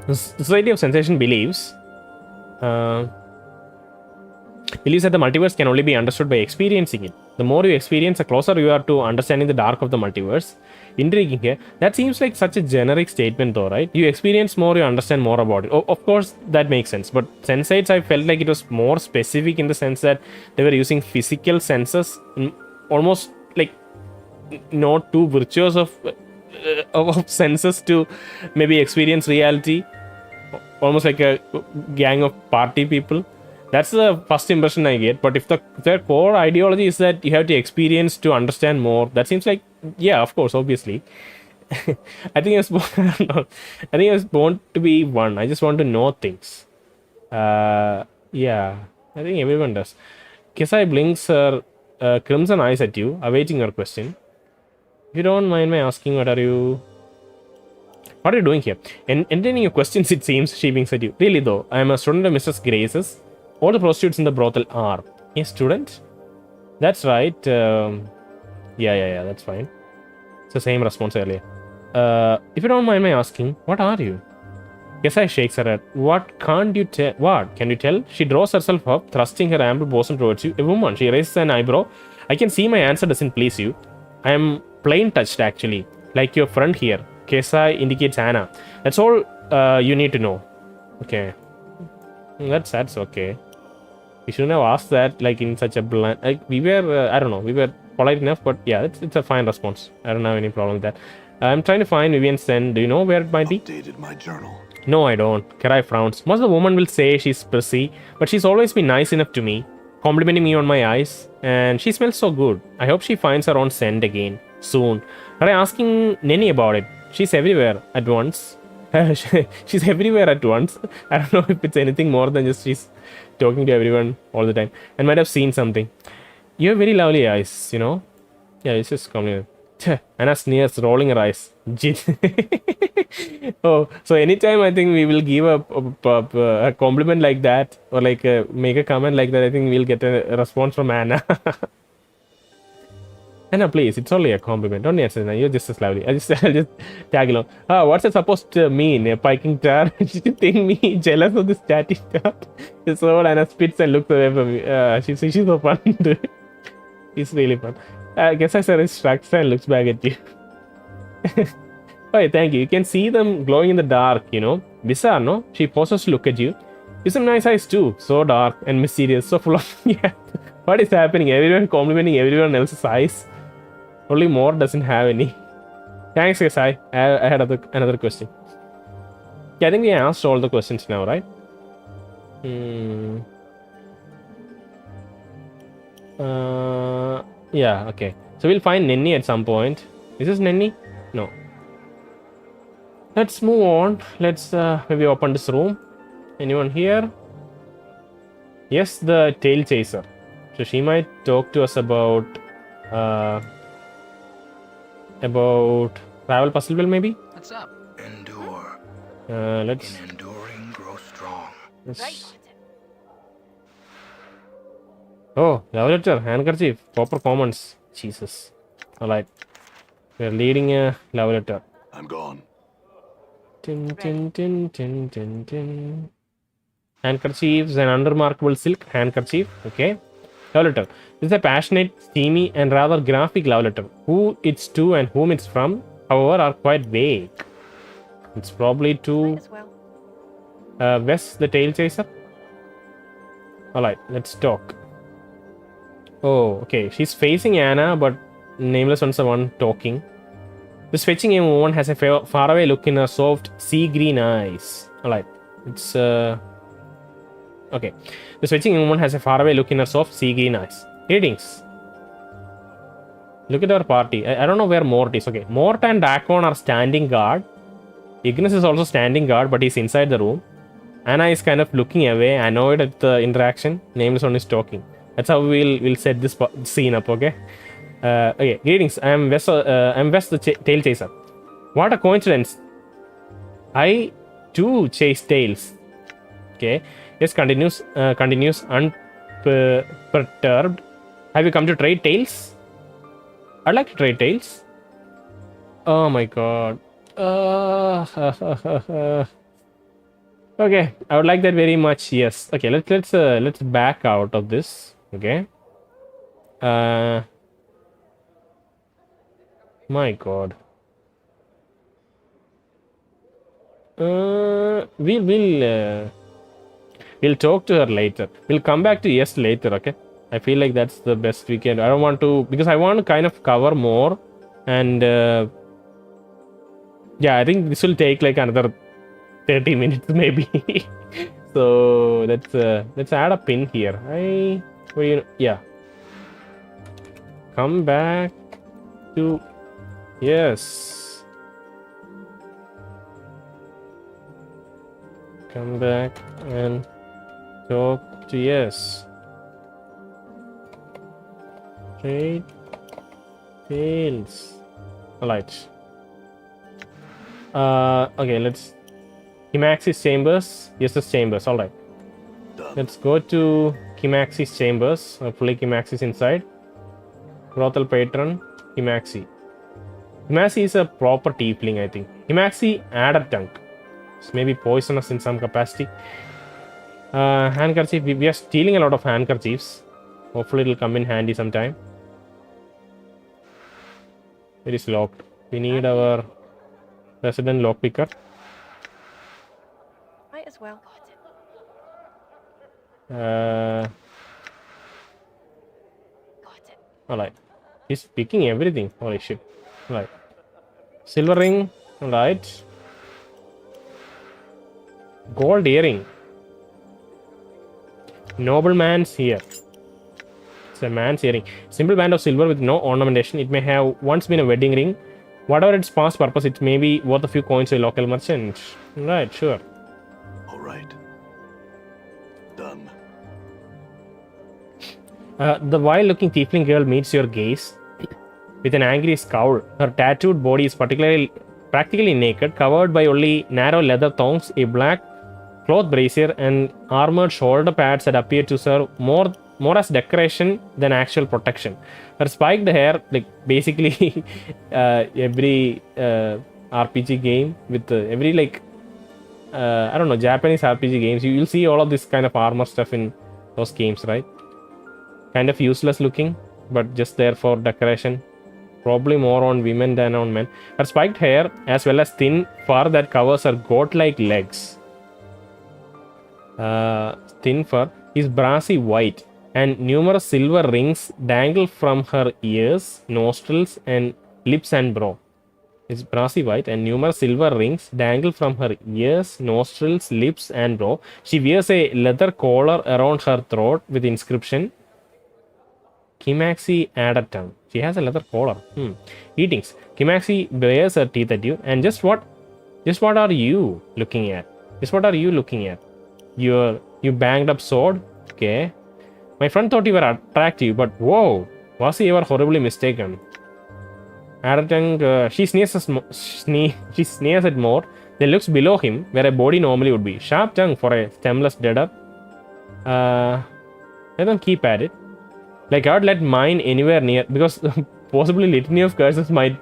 The Society of Sensation believes that the multiverse can only be understood by experiencing it. The more you experience, the closer you are to understanding the dark of the multiverse. Intriguing here. That seems like such a generic statement though, right? You experience more, you understand more about it. Of course, that makes sense. But sensates, I felt like it was more specific in the sense that they were using physical senses, almost like not too virtuous of senses to maybe experience reality. Almost like a gang of party people. That's the first impression I get. But if their core ideology is that you have to experience to understand more, that seems like, yeah, of course, obviously. I think I was born to be one. I just want to know things. Yeah, I think everyone does. Kesai blinks her crimson eyes at you, awaiting your question. If you don't mind my asking, what are you... What are you doing here? And entertaining your questions, it seems, she winks at you. Really, though, I am a student of Mrs. Grace's. All the prostitutes in the brothel are. A student? That's right. Yeah, that's fine. It's the same response earlier. If you don't mind my asking, what are you? Kesai shakes her head. What can't you tell? What? Can you tell? She draws herself up, thrusting her ample bosom towards you. A woman. She raises an eyebrow. I can see my answer doesn't please you. I am plain touched, actually. Like your friend here. Kesai indicates Anna. That's all you need to know. Okay. That's okay. We shouldn't have asked that like in such a blunt. Like we were, I don't know, we were polite enough, but yeah, it's a fine response. I don't have any problem with that. I'm trying to find Vivian's send. Do you know where it might be? Updated my journal. No, I don't. Kerai frowns. Most of the woman will say she's prissy, but she's always been nice enough to me, complimenting me on my eyes, and she smells so good. I hope she finds her own scent again soon. Kerai asking Nenny about it. She's everywhere at once. She's everywhere at once. I don't know if it's anything more than just she's talking to everyone all the time and might have seen something. You have very lovely eyes, you know. Yeah, it's just coming. Anna sneers, rolling her eyes. Oh, so anytime I think we will give a compliment like that or like make a comment like that, I think we'll get a response from Anna. Anna, please, it's only a compliment. Don't answer that. You're just as lovely. I'll just tag along. What's it supposed to mean? A piking tar? She think me jealous of this chatty tar. So Anna spits and looks away from me. She's so fun. She's really fun. Kesai Serris shrugs and looks back at you. Oh, thank you. You can see them glowing in the dark, you know. Bizarre, no? She pauses to look at you. You have some nice eyes too. So dark and mysterious. So full of... Yeah. What is happening? Everyone complimenting everyone else's eyes. Only more doesn't have any. Thanks, Kesai. I had another question. Yeah, I think we asked all the questions now, right? Yeah, okay. So we'll find Nenny at some point. Is this Nenny? No. Let's move on. Let's maybe open this room. Anyone here? Yes, the tail chaser. So she might talk to us about travel puzzle wheel, maybe. What's up? Endure. Let's. In enduring, grow strong. Right. Oh, love letter, handkerchief, proper comments. Jesus. Alright. We're leading a love letter. I'm gone. Tin, tin, tin, tin, tin, tin. Handkerchiefs and unremarkable silk handkerchief. Okay. Love letter. This is a passionate, steamy, and rather graphic love letter. Who it's to and whom it's from, however, are quite vague. It's probably to Might as well. Wes, the tail chaser. Alright, let's talk. Oh, okay. She's facing Anna, but Nameless one's the one talking. This fetching young woman has a faraway look in her soft sea green eyes. Alright, it's okay. This fetching young woman has a faraway look in her soft sea green eyes. Greetings. Look at our party. I don't know where Mort is. Okay, Mort and Dakon are standing guard. Ignis is also standing guard, but he's inside the room. Anna is kind of looking away, annoyed at the interaction. Nameless one is talking. That's how we'll set this scene up, okay? Okay, greetings. I'm Wes the tail chaser. What a coincidence. I too chase tails. Okay. Yes, continues unperturbed. Have you come to trade tails? I'd like to trade tails. Oh my god. Okay, I would like that very much. Yes. Okay, let's back out of this. Okay. My god. We'll talk to her later. We'll come back to yes later, okay? I feel like that's the best we can. I don't want to, because I want to kind of cover more, and yeah, I think this will take like another 30 minutes maybe. So let's add a pin here. Yeah. Come back to yes. Come back and talk to yes. Trade tails. Alright. Okay, let's... Kimasxi's chambers. Yes, this chambers. Alright. Done. Let's go to Kimasxi's chambers. Hopefully Kimasxi's inside. Brothel patron. Kimasxi. Kimasxi is a proper tiefling, I think. Kimasxi Addertongue. It's maybe poisonous in some capacity. Handkerchief. We are stealing a lot of handkerchiefs. Hopefully it'll come in handy sometime. It is locked. We need our resident lockpicker. Might as well. Uh, Got it. Alright. He's picking everything. Holy shit. Alright. Silver ring. Alright. Gold earring. Nobleman's here. It's a man's earring. Simple band of silver with no ornamentation. It may have once been a wedding ring. Whatever its past purpose, it may be worth a few coins to a local merchant. Right, sure. All right. Done. The wild-looking tiefling girl meets your gaze with an angry scowl. Her tattooed body is practically naked, covered by only narrow leather thongs, a black cloth brazier, and armored shoulder pads that appear to serve more as decoration than actual protection. Her spiked hair, like basically every RPG game with every like I don't know, Japanese RPG games, you'll see all of this kind of armor stuff in those games, right? Kind of useless looking, but just there for decoration. Probably more on women than on men. Her spiked hair, as well as thin fur that covers her goat-like legs. Thin fur is brassy white, and numerous silver rings dangle from her ears, nostrils, and lips and brow. It's brassy white, and numerous silver rings dangle from her ears, nostrils, lips, and brow. She wears a leather collar around her throat with the inscription Kimasxi Addertongue. She has a leather collar. Eatings. Kimasxi bares her teeth at you. And just what are you looking at? Just what are you looking at? You banged up sword? Okay. My friend thought you were attractive, but whoa, was he ever horribly mistaken? Addertongue, she sneers at more, then looks below him, where a body normally would be. Sharp tongue for a stemless deader. Let them keep at it. Like, I would let mine anywhere near, because possibly Litany of Curses might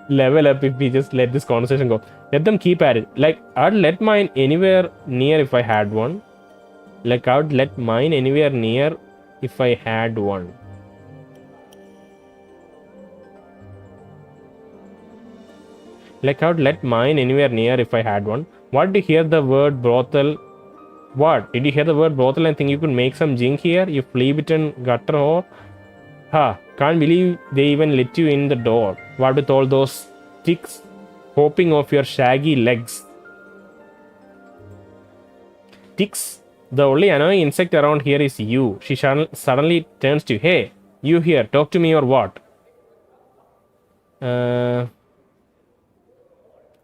level up if we just let this conversation go. Let them keep at it. Like, I would let mine anywhere near if I had one. Like, I would let mine anywhere near if I had one. Like, I would let mine anywhere near if I had one. What did you hear the word brothel? What? Did you hear the word brothel and think you could make some jink here? You flea-bitten gutter whore? Ha! Can't believe they even let you in the door. What with all those sticks hopping off your shaggy legs? Ticks? The only annoying insect around here is you. She suddenly turns to you. Hey, you here, talk to me or what?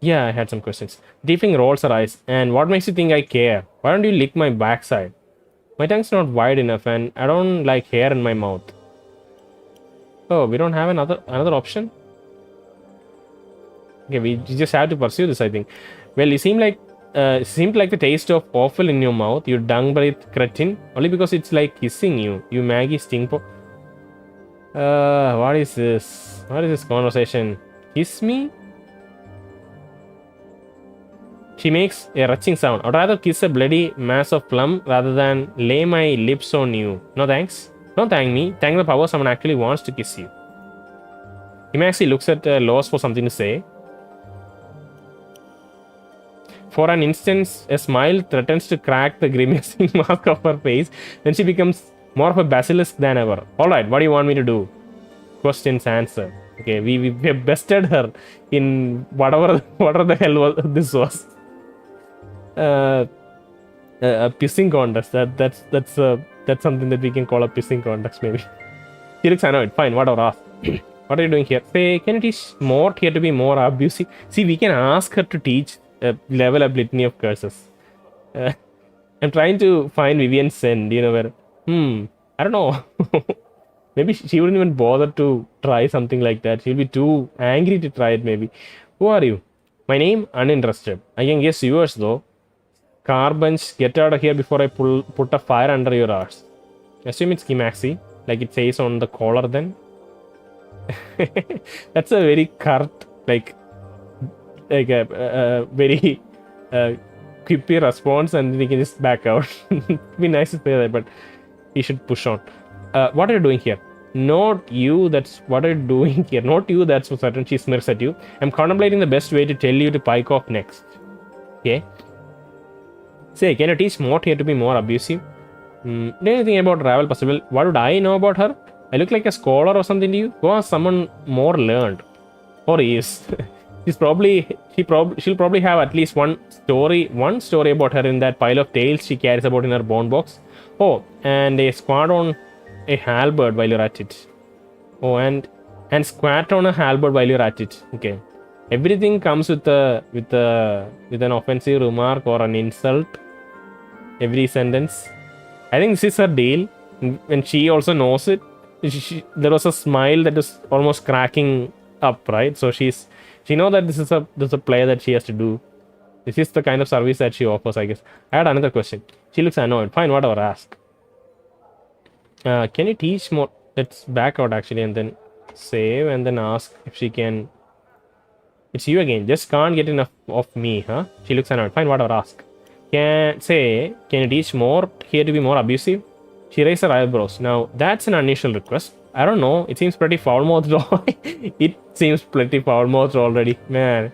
Yeah, I had some questions. Tiefling rolls her eyes. And what makes you think I care? Why don't you lick my backside? My tongue's not wide enough and I don't like hair in my mouth. Oh, we don't have another option? Okay, we just have to pursue this, I think. Well, you seemed like the taste of offal in your mouth, you dung breath cretin. Only because it's like kissing you. You Maggie Stingpo. What is this? What is this conversation? Kiss me? She makes a retching sound. I'd rather kiss a bloody mass of plum rather than lay my lips on you. No thanks. Don't thank me. Thank the power someone actually wants to kiss you. Kimasxi looks at loss for something to say. For an instant, a smile threatens to crack the grimacing mask of her face. Then she becomes more of a basilisk than ever. Alright, what do you want me to do? Questions answered. Okay, we bested her in whatever the hell this was. A pissing contest. That's something that we can call a pissing contest, maybe. She looks annoyed. Fine, whatever. Ask. What are you doing here? Say, can you teach Mort here to be more abusive? See, we can ask her to teach level up Litany of Curses. I'm trying to find Vivian's send, where, I don't know. Maybe she wouldn't even bother to try something like that. She'll be too angry to try it, maybe. Who are you? My name, uninterested. I can guess yours though. Carbunch, get out of here before I put a fire under your arse. Assume it's Kimasxi, like it says on the collar then. That's a very curt, like a very quippy response, and we can just back out. It'd be nice to say that, but he should push on. What are you doing here? Not you, that's what are you doing here? Not you, that's for certain. She smirks at you. I'm contemplating the best way to tell you to pike off next. Okay. Say, can you teach Mort here to be more abusive? Do anything about Ravel possible? What would I know about her? I look like a scholar or something to you? Go ask someone more learned. Or is. She'll probably have at least one story about her in that pile of tales she carries about in her bone box. Oh, and a squad on a halberd while you're at it. Oh, and squat on a halberd while you're at it. Okay. Everything comes with an offensive remark or an insult. Every sentence. I think this is her deal, and she also knows it. There was a smile that was almost cracking up, right? So she knows that this is a play that she has to do. This is the kind of service that she offers, I guess. I had another question. She looks annoyed. Fine, whatever, ask. Can you teach more? Let's back out actually and then save and then ask if she can. It's you again. Just can't get enough of me, huh? She looks annoyed. Fine, whatever, ask. Can you teach more here to be more abusive? She raised her eyebrows. Now, that's an unusual request. I don't know. It seems pretty foul-mouthed. It seems pretty foul-mouthed already. Man.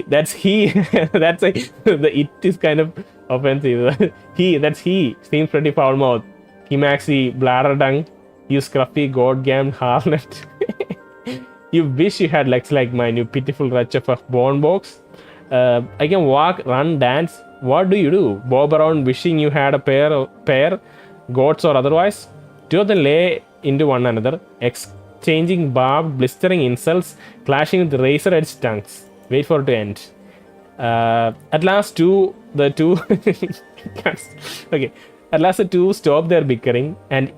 That's he. That's the it is kind of offensive. That's he. Seems pretty foul-mouthed. Kimasxi, Bladdertongue, you scruffy, god-gammed harlot. You wish you had legs like mine, you pitiful wretch of a bone box. I can walk, run, dance. What do? Bob around wishing you had a pair, goats or otherwise? Two of them lay into one another, exchanging barbed, blistering insults, clashing with razor-edged tongues. Wait for it to end. At last, the two stop their bickering, and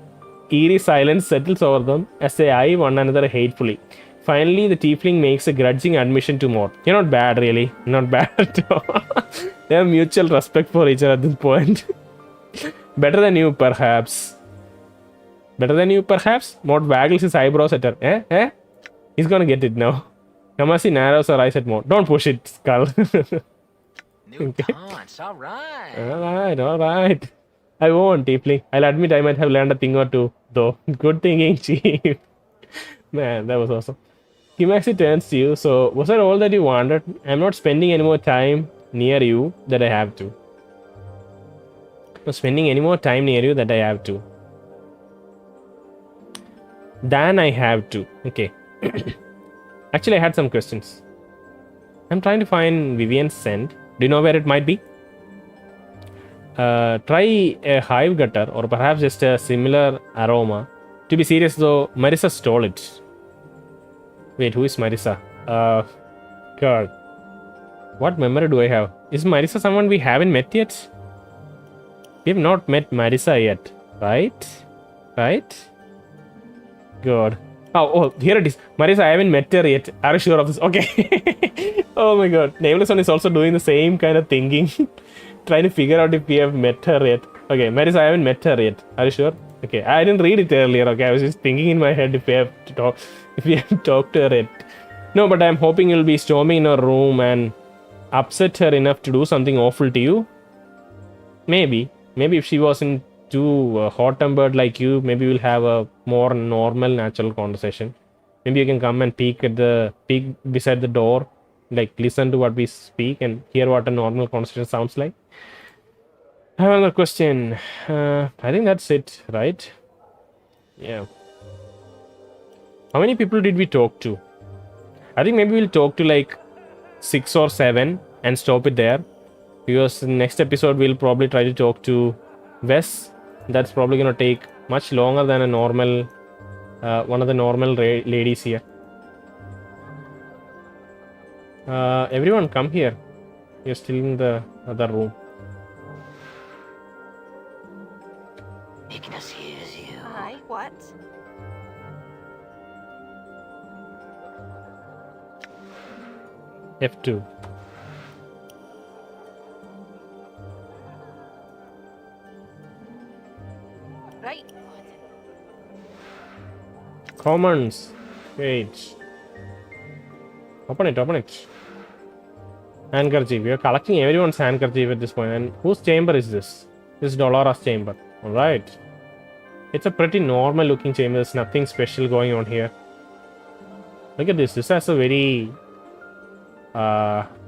eerie silence settles over them as they eye one another hatefully. Finally, the tiefling makes a grudging admission to Mort. You're not bad, really. Not bad at all. They have mutual respect for each other at this point. Better than you, perhaps. Mort waggles his eyebrows at her. Eh? He's gonna get it now. Kimasxi narrows her eyes at Mort. Don't push it, Skull. New taunts, alright. Alright. I won't, Tiefling. I'll admit I might have learned a thing or two, though. Good thinking, Chief. Man, that was awesome. Kimasxi turns to you. So, was that all that you wanted? I'm not spending any more time near you that I have to. Than I have to. Okay. Actually, I had some questions. I'm trying to find Vivian's scent. Do you know where it might be? Try a hive gutter or perhaps just a similar aroma. To be serious though, Marissa stole it. Wait, who is Marissa? God. What memory do I have? Is Marissa someone we haven't met yet? We have not met Marissa yet, right? God. Oh, here it is. Marissa, I haven't met her yet. Are you sure of this? Okay. Oh my god. Nameless One is also doing the same kind of thinking. Trying to figure out if we have met her yet. Okay, Marissa, I haven't met her yet. Are you sure? Okay, I didn't read it earlier. Okay, I was just thinking in my head if we have talked to her yet. No, but I'm hoping you'll be storming in her room and upset her enough to do something awful to you. Maybe if she wasn't too hot-tempered like you, maybe we'll have a more normal, natural conversation. Maybe you can come and peek beside the door, like listen to what we speak and hear what a normal conversation sounds like. I have another question. I think that's it, right? Yeah. How many people did we talk to? I think maybe we'll talk to like 6 or 7 and stop it there. Because next episode we'll probably try to talk to Wes. That's probably gonna take much longer than a normal, one of the normal ladies here. Everyone come here. You're still in the other room. Ignis hears you. Hi, what? F2. Right. Commons. Wait. Open it. Handkerchief. We are collecting everyone's handkerchief at this point. And whose chamber is this? This is Dolora's chamber. Alright. It's a pretty normal looking chamber. There's nothing special going on here. Look at this. This has a very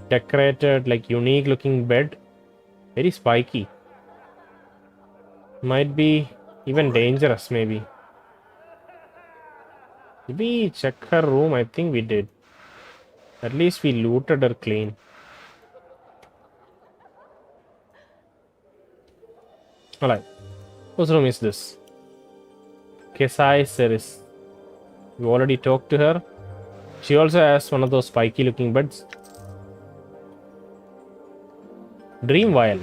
decorated, like unique looking bed. Very spiky. Might be even dangerous, maybe. Did we check her room? I think we did. At least we looted her clean. Alright. Whose room is this? Kesai Serris. We already talked to her. She also has one of those spiky looking beds. Dream vial.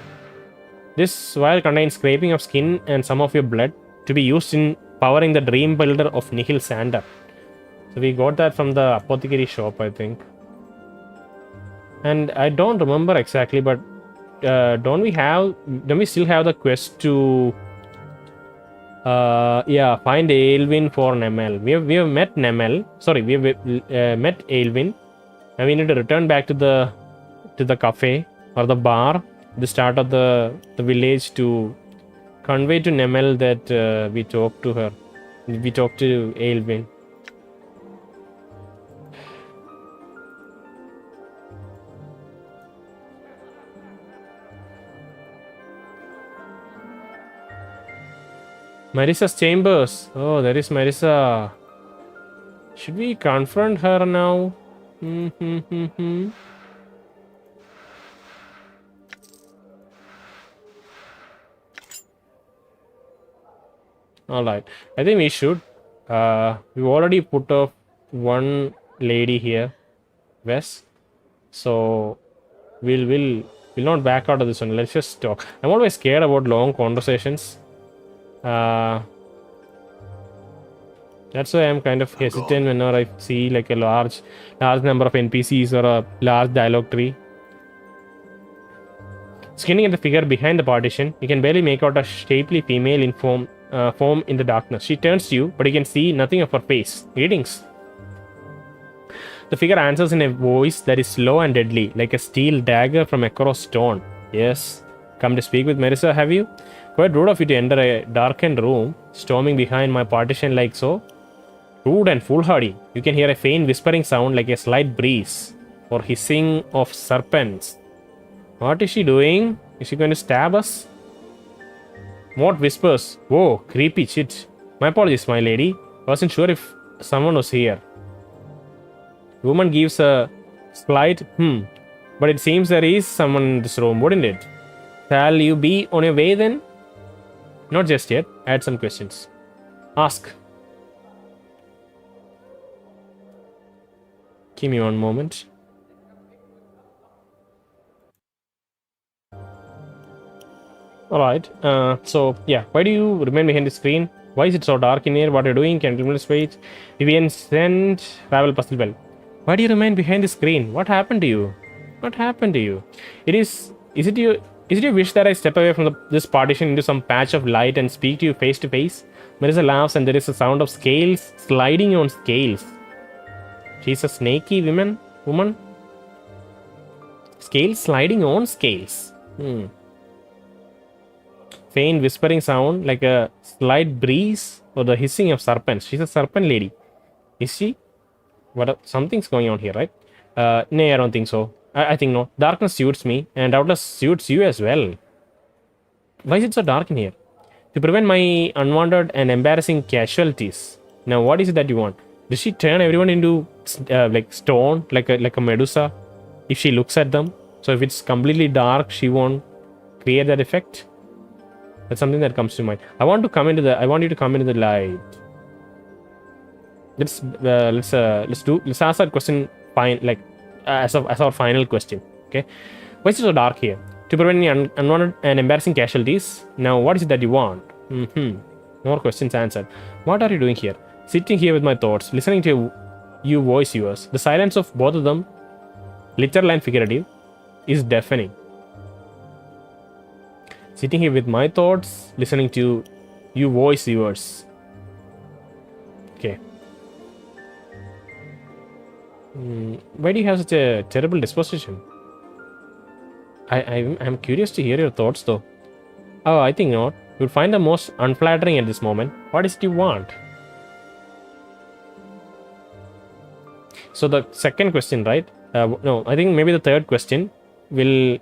This vial contains scraping of skin and some of your blood to be used in powering the dream builder of Nihil Sander. So we got that from the apothecary shop, I think. And I don't remember exactly, but don't we still have the quest to find Aelwyn for Nemel? We have met Nemel. Sorry, we have met Aelwyn, and we need to return back to the cafe or the bar, the start of the village, to convey to Nemel that we talked to her. We talked to Aelwyn. Marissa's chambers. Oh, there is Marissa. Should we confront her now? Alright. I think we should. We've already put off one lady here, Wes. So we'll not back out of this one. Let's just talk. I'm always scared about long conversations. That's why I'm kind of hesitant whenever I see like a large number of NPCs or a large dialogue tree. Scanning at the figure behind the partition, you can barely make out a shapely female in form in the darkness. She turns to you, but you can see nothing of her face. Greetings. The figure answers in a voice that is slow and deadly, like a steel dagger from across stone. Yes. Come to speak with Marissa, have you? Quite rude of you to enter a darkened room, storming behind my partition like so. Rude and foolhardy. You can hear a faint whispering sound like a slight breeze, or hissing of serpents. What is she doing? Is she going to stab us? What whispers? Whoa, creepy shit. My apologies, my lady. Wasn't sure if someone was here. Woman gives a slight but it seems there is someone in this room, wouldn't it? Shall you be on your way then? Not just yet. I had some questions. Ask. Give me one moment. Alright. So, yeah. Why do you remain behind the screen? Why is it so dark in here? What are you doing? Can you please wait? Vivan sent travel puzzle bell. Why do you remain behind the screen? What happened to you? What happened to you? Is it your wish that I step away from this partition into some patch of light and speak to you face to face? Marissa laughs and there is a sound of scales sliding on scales. She's a snaky woman? Scales sliding on scales. Faint whispering sound like a slight breeze or the hissing of serpents. She's a serpent lady. Is she? Something's going on here, right? No, I don't think so. I think no. Darkness suits me, and doubtless suits you as well. Why is it so dark in here? To prevent my unwanted and embarrassing casualties. Now, what is it that you want? Does she turn everyone into like stone, like a Medusa, if she looks at them? So if it's completely dark, she won't create that effect. That's something that comes to mind. I want you to come into the light. Let's ask that question as our final question. Okay, why is it so dark here? To prevent any unwanted and embarrassing casualties. Now, what is it that you want? More questions answered. What are you doing here? Sitting here with my thoughts, listening to you voice yours. The silence of both of them literal and figurative, is deafening. Sitting here with my thoughts, listening to you voice yours. Okay. Why do you have such a terrible disposition? I'm curious to hear your thoughts though. Oh, I think not. You'll find the most unflattering at this moment. What is it you want? So the second question, right? No, I think maybe the third question will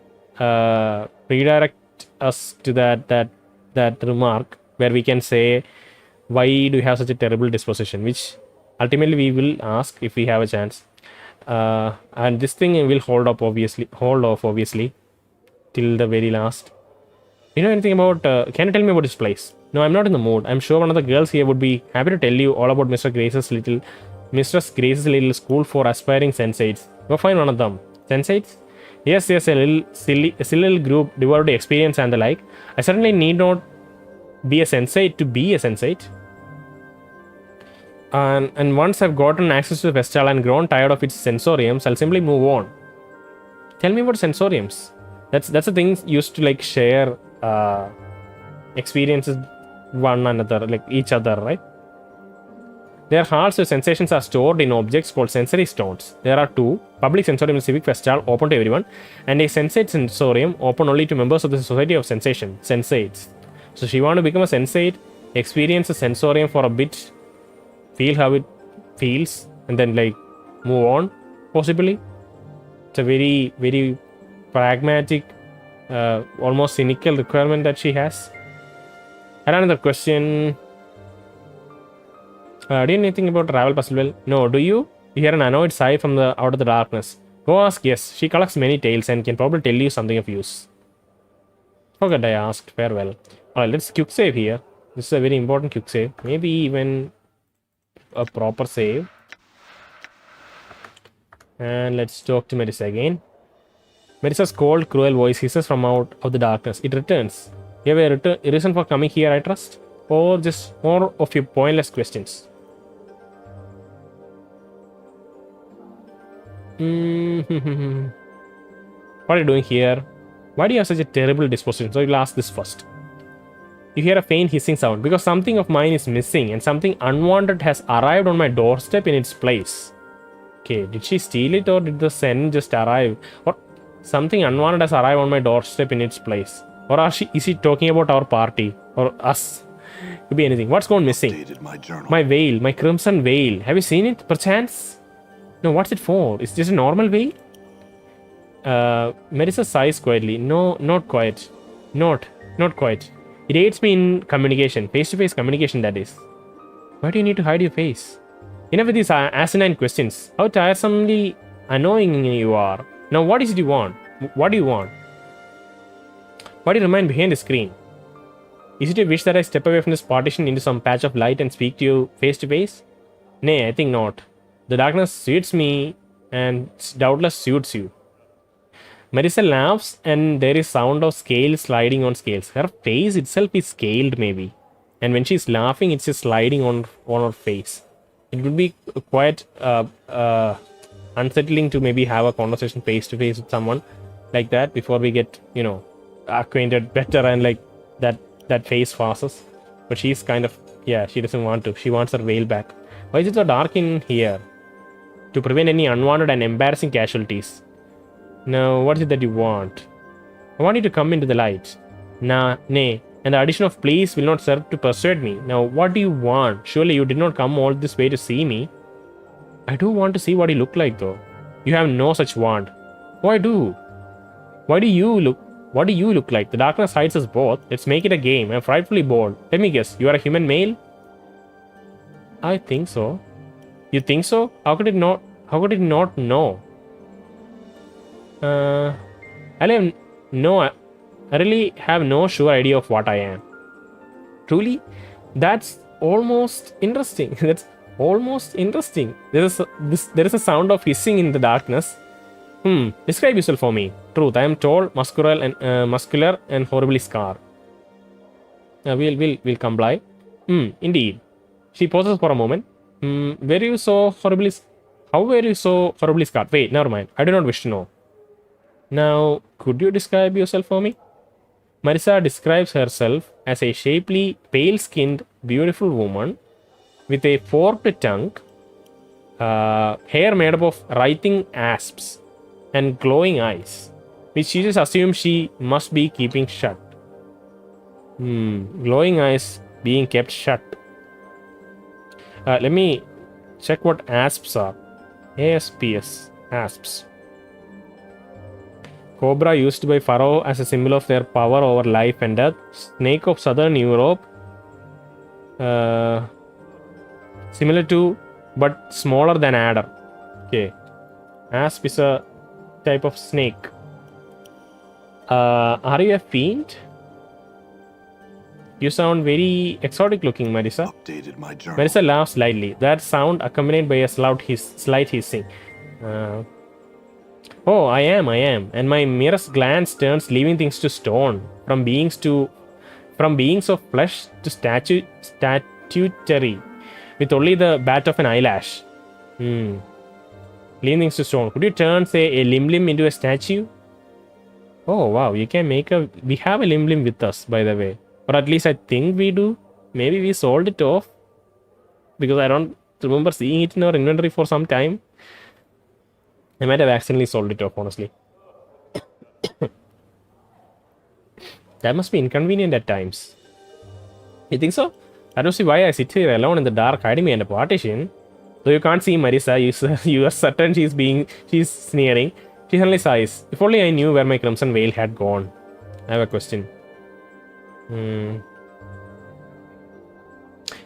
redirect us to that remark where we can say, why do you have such a terrible disposition? Which ultimately we will ask if we have a chance. And this thing will hold off obviously till the very last. You know anything about can you tell me about this place? No, I'm not in the mood. I'm sure one of the girls here would be happy to tell you all about Mistress Grace's little school for aspiring sensates. Go find one of them. Sensates? Yes, a silly little group devoted to experience and the like. I certainly need not be a sensate to be a sensate. And once I've gotten access to the festival and grown tired of its sensoriums, I'll simply move on. Tell me about sensoriums. That's the things used to like share experiences one another, like each other, right? Their hearts where sensations are stored in objects called sensory stones. There are two: public sensorium and civic festival open to everyone, and a sensate sensorium open only to members of the Society of Sensation, sensates. So she want to become a sensate, experience a sensorium for a bit, feel how it feels, and then like move on, possibly. It's a very, very pragmatic, almost cynical requirement that she has. And another question. Do you know anything about Travel Puzzle? No, do you? You hear an annoyed sigh from out of the darkness. Go ask, yes. She collects many tales and can probably tell you something of use. Forget I asked. Farewell. Alright, let's quick save here. This is a very important quick save. Maybe even a proper save. And let's talk to Marissa again. Marissa's cold, cruel voice hisses from out of the darkness. It returns. You have a reason for coming here, I trust? Or just more of your pointless questions? What are you doing here? Why do you have such a terrible disposition? So you'll ask this first. You hear a faint hissing sound because something of mine is missing and something unwanted has arrived on my doorstep in its place. Okay, did she steal it or did the scent just arrive? Or something unwanted has arrived on my doorstep in its place. Or is she talking about our party or us? Could be anything. What's gone missing? My veil, my crimson veil. Have you seen it, perchance? No, what's it for? Is this a normal veil? Marissa sighs quietly. No, not quite. Not quite. It aids me in communication. Face-to-face communication, that is. Why do you need to hide your face? Enough with these asinine questions. How tiresomely annoying you are. Now, what is it you want? What do you want? Why do you remain behind the screen? Is it a wish that I step away from this partition into some patch of light and speak to you face to face? Nay, I think not. The darkness suits me and doubtless suits you. Marissa laughs and there is sound of scales sliding on scales. Her face itself is scaled maybe. And when she's laughing, it's just sliding on her face. It would be quite unsettling to maybe have a conversation face to face with someone like that before we get, acquainted better and like that face passes. But she's kind of, she doesn't want to. She wants her veil back. Why is it so dark in here? To prevent any unwanted and embarrassing casualties. Now, what is it that you want? I want you to come into the light. Nay. And the addition of please will not serve to persuade me. Now, what do you want? Surely you did not come all this way to see me. I do want to see what you look like though. You have no such want. Oh, I do. What do you look like? The darkness hides us both. Let's make it a game. I'm frightfully bored. Let me guess. You are a human male? I think so. You think so? How could it not know? I really have no sure idea of what I am. Truly? That's almost interesting. That's almost interesting. There is a sound of hissing in the darkness. Describe yourself for me. Truth. I am tall, muscular, and horribly scarred. We'll comply. Indeed. She pauses for a moment. Were you so horribly How were you so horribly scarred? Wait, never mind. I do not wish to know. Now, could you describe yourself for me? Marissa describes herself as a shapely, pale-skinned, beautiful woman with a forked tongue, hair made up of writhing asps, and glowing eyes, which she just assumes she must be keeping shut. Glowing eyes being kept shut. Let me check what asps are. ASPS, asps. Cobra used by Pharaoh as a symbol of their power over life and death. Snake of southern Europe. Similar to, but smaller than adder. Okay. Asp is a type of snake. Are you a fiend? You sound very exotic looking, Marissa. Updated my journal. Marissa laughs lightly. That sound accompanied by a slight hissing. Oh, I am. And my merest glance turns living things to stone. From beings of flesh to statuary, with only the bat of an eyelash. Living things to stone. Could you turn, say, a limb into a statue? Oh wow, you can make we have a limb with us, by the way. Or at least I think we do. Maybe we sold it off, because I don't remember seeing it in our inventory for some time. I might have accidentally sold it off, honestly. That must be inconvenient at times. You think so? I don't see why I sit here alone in the dark, hiding behind a partition. Though you can't see Marissa, you are certain she's sneering. She suddenly sighs. If only I knew where my crimson veil had gone. I have a question.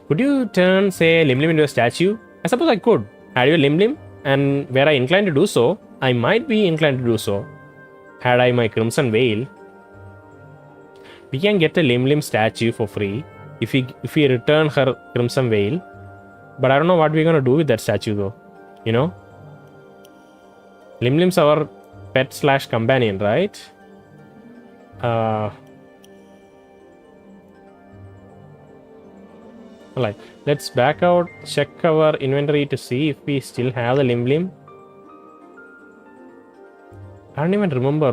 Could you turn, say, a limb into a statue? I suppose I could. Had you a limb, and were I inclined to do so, I might be inclined to do so. Had I my crimson veil. We can get a limb statue for free if we return her crimson veil. But I don't know what we're gonna do with that statue though. You know? Lim's our pet / companion, right? Alright, let's back out, check our inventory to see if we still have the limb. I don't even remember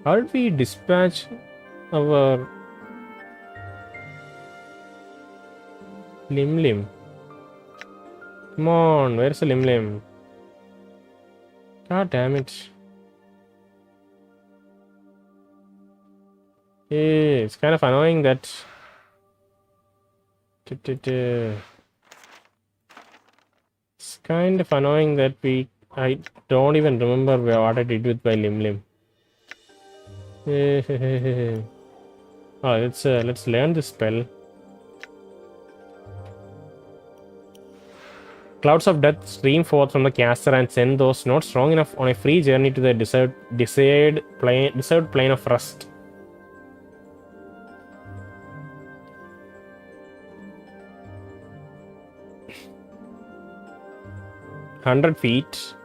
how did we dispatch our limb? Come on, where's the limb? God damn it. Hey, it's kind of annoying that I don't even remember what I did with my limb. Oh, let's learn this spell. Clouds of death stream forth from the caster and send those not strong enough on a free journey to the deserted plane of rust. $100 feet.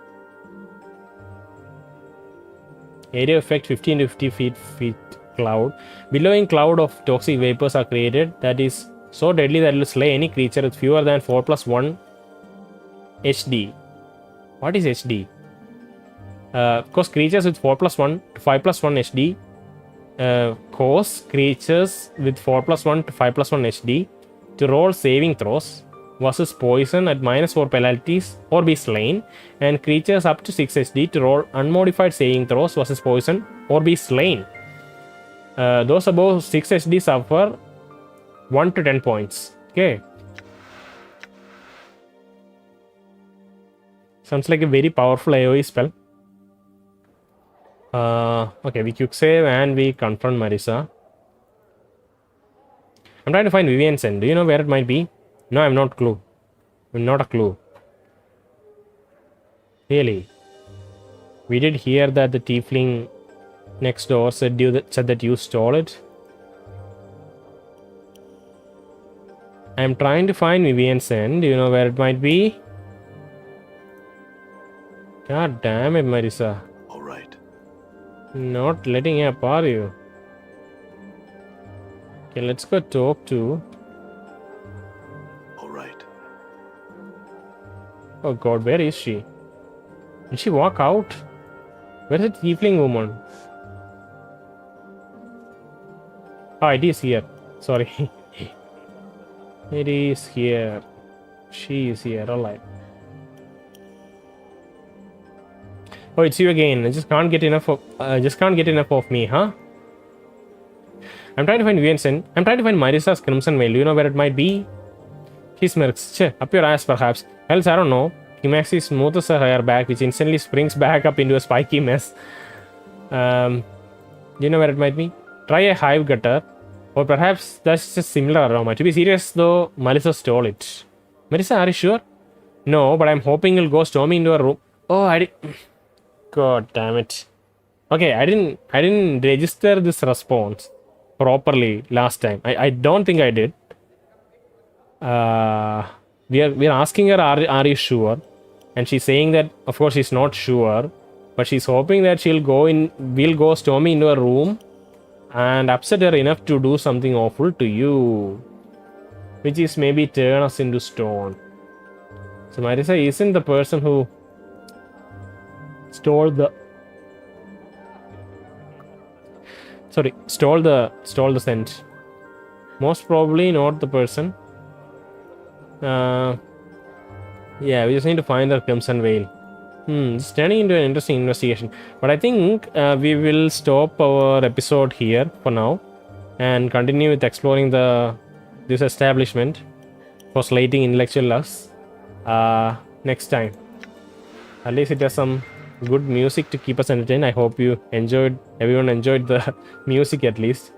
Area effect 15 to 50 feet cloud. Billowing cloud of toxic vapors are created that is so deadly that it will slay any creature with fewer than 4+1 HD. What is HD? Of course, creatures with 4+1 to 5+1 HD. Cause creatures with 4+1 to 5+1 HD to roll saving throws versus poison at -4 penalties or be slain, and creatures up to 6 HD to roll unmodified saving throws versus poison or be slain. Those above 6 HD suffer 1 to 10 points. Okay. Sounds like a very powerful AoE spell. Okay, we quick save and we confront Marissa. I'm trying to find Vivan's End. Do you know where it might be? No, I'm not clue. I'm not a clue. Really? We did hear that the tiefling next door said that you stole it. I'm trying to find Vivan's End. Do you know where it might be? God damn it, Marissa. All right. Not letting up, are you? Okay, let's go talk to. All right. Oh god, where is she? Did she walk out? Where is the tiefling woman? Oh, it is here. Sorry. It is here. She is here. Alright. Oh, it's you again. I just can't get enough of me, huh? I'm trying to find Vivan. I'm trying to find Marissa's Crimson Veil. Do you know where it might be? She smirks. Che, up your ass perhaps. Else, I don't know. Kimasxi smoothes her hair back, which instantly springs back up into a spiky mess. Do you know where it might be? Try a hive gutter. Or perhaps that's just similar aroma. To be serious though, Marissa stole it. Marissa, are you sure? No, but I'm hoping he'll go storming into a room. Oh, I did. God damn it. Okay, I didn't register this response properly last time. I don't think I did. We are asking her, are you sure? And she's saying that of course she's not sure, but she's hoping that we'll go storming into a room and upset her enough to do something awful to you, which is maybe turn us into stone. So Marissa isn't the person who stole the scent. Most probably not the person. Yeah, we just need to find the Crimson Veil. It's turning into an interesting investigation. But I think we will stop our episode here for now and continue with exploring this establishment for slating intellectual lusts next time. At least it has some good music to keep us entertained. I hope everyone enjoyed the music at least.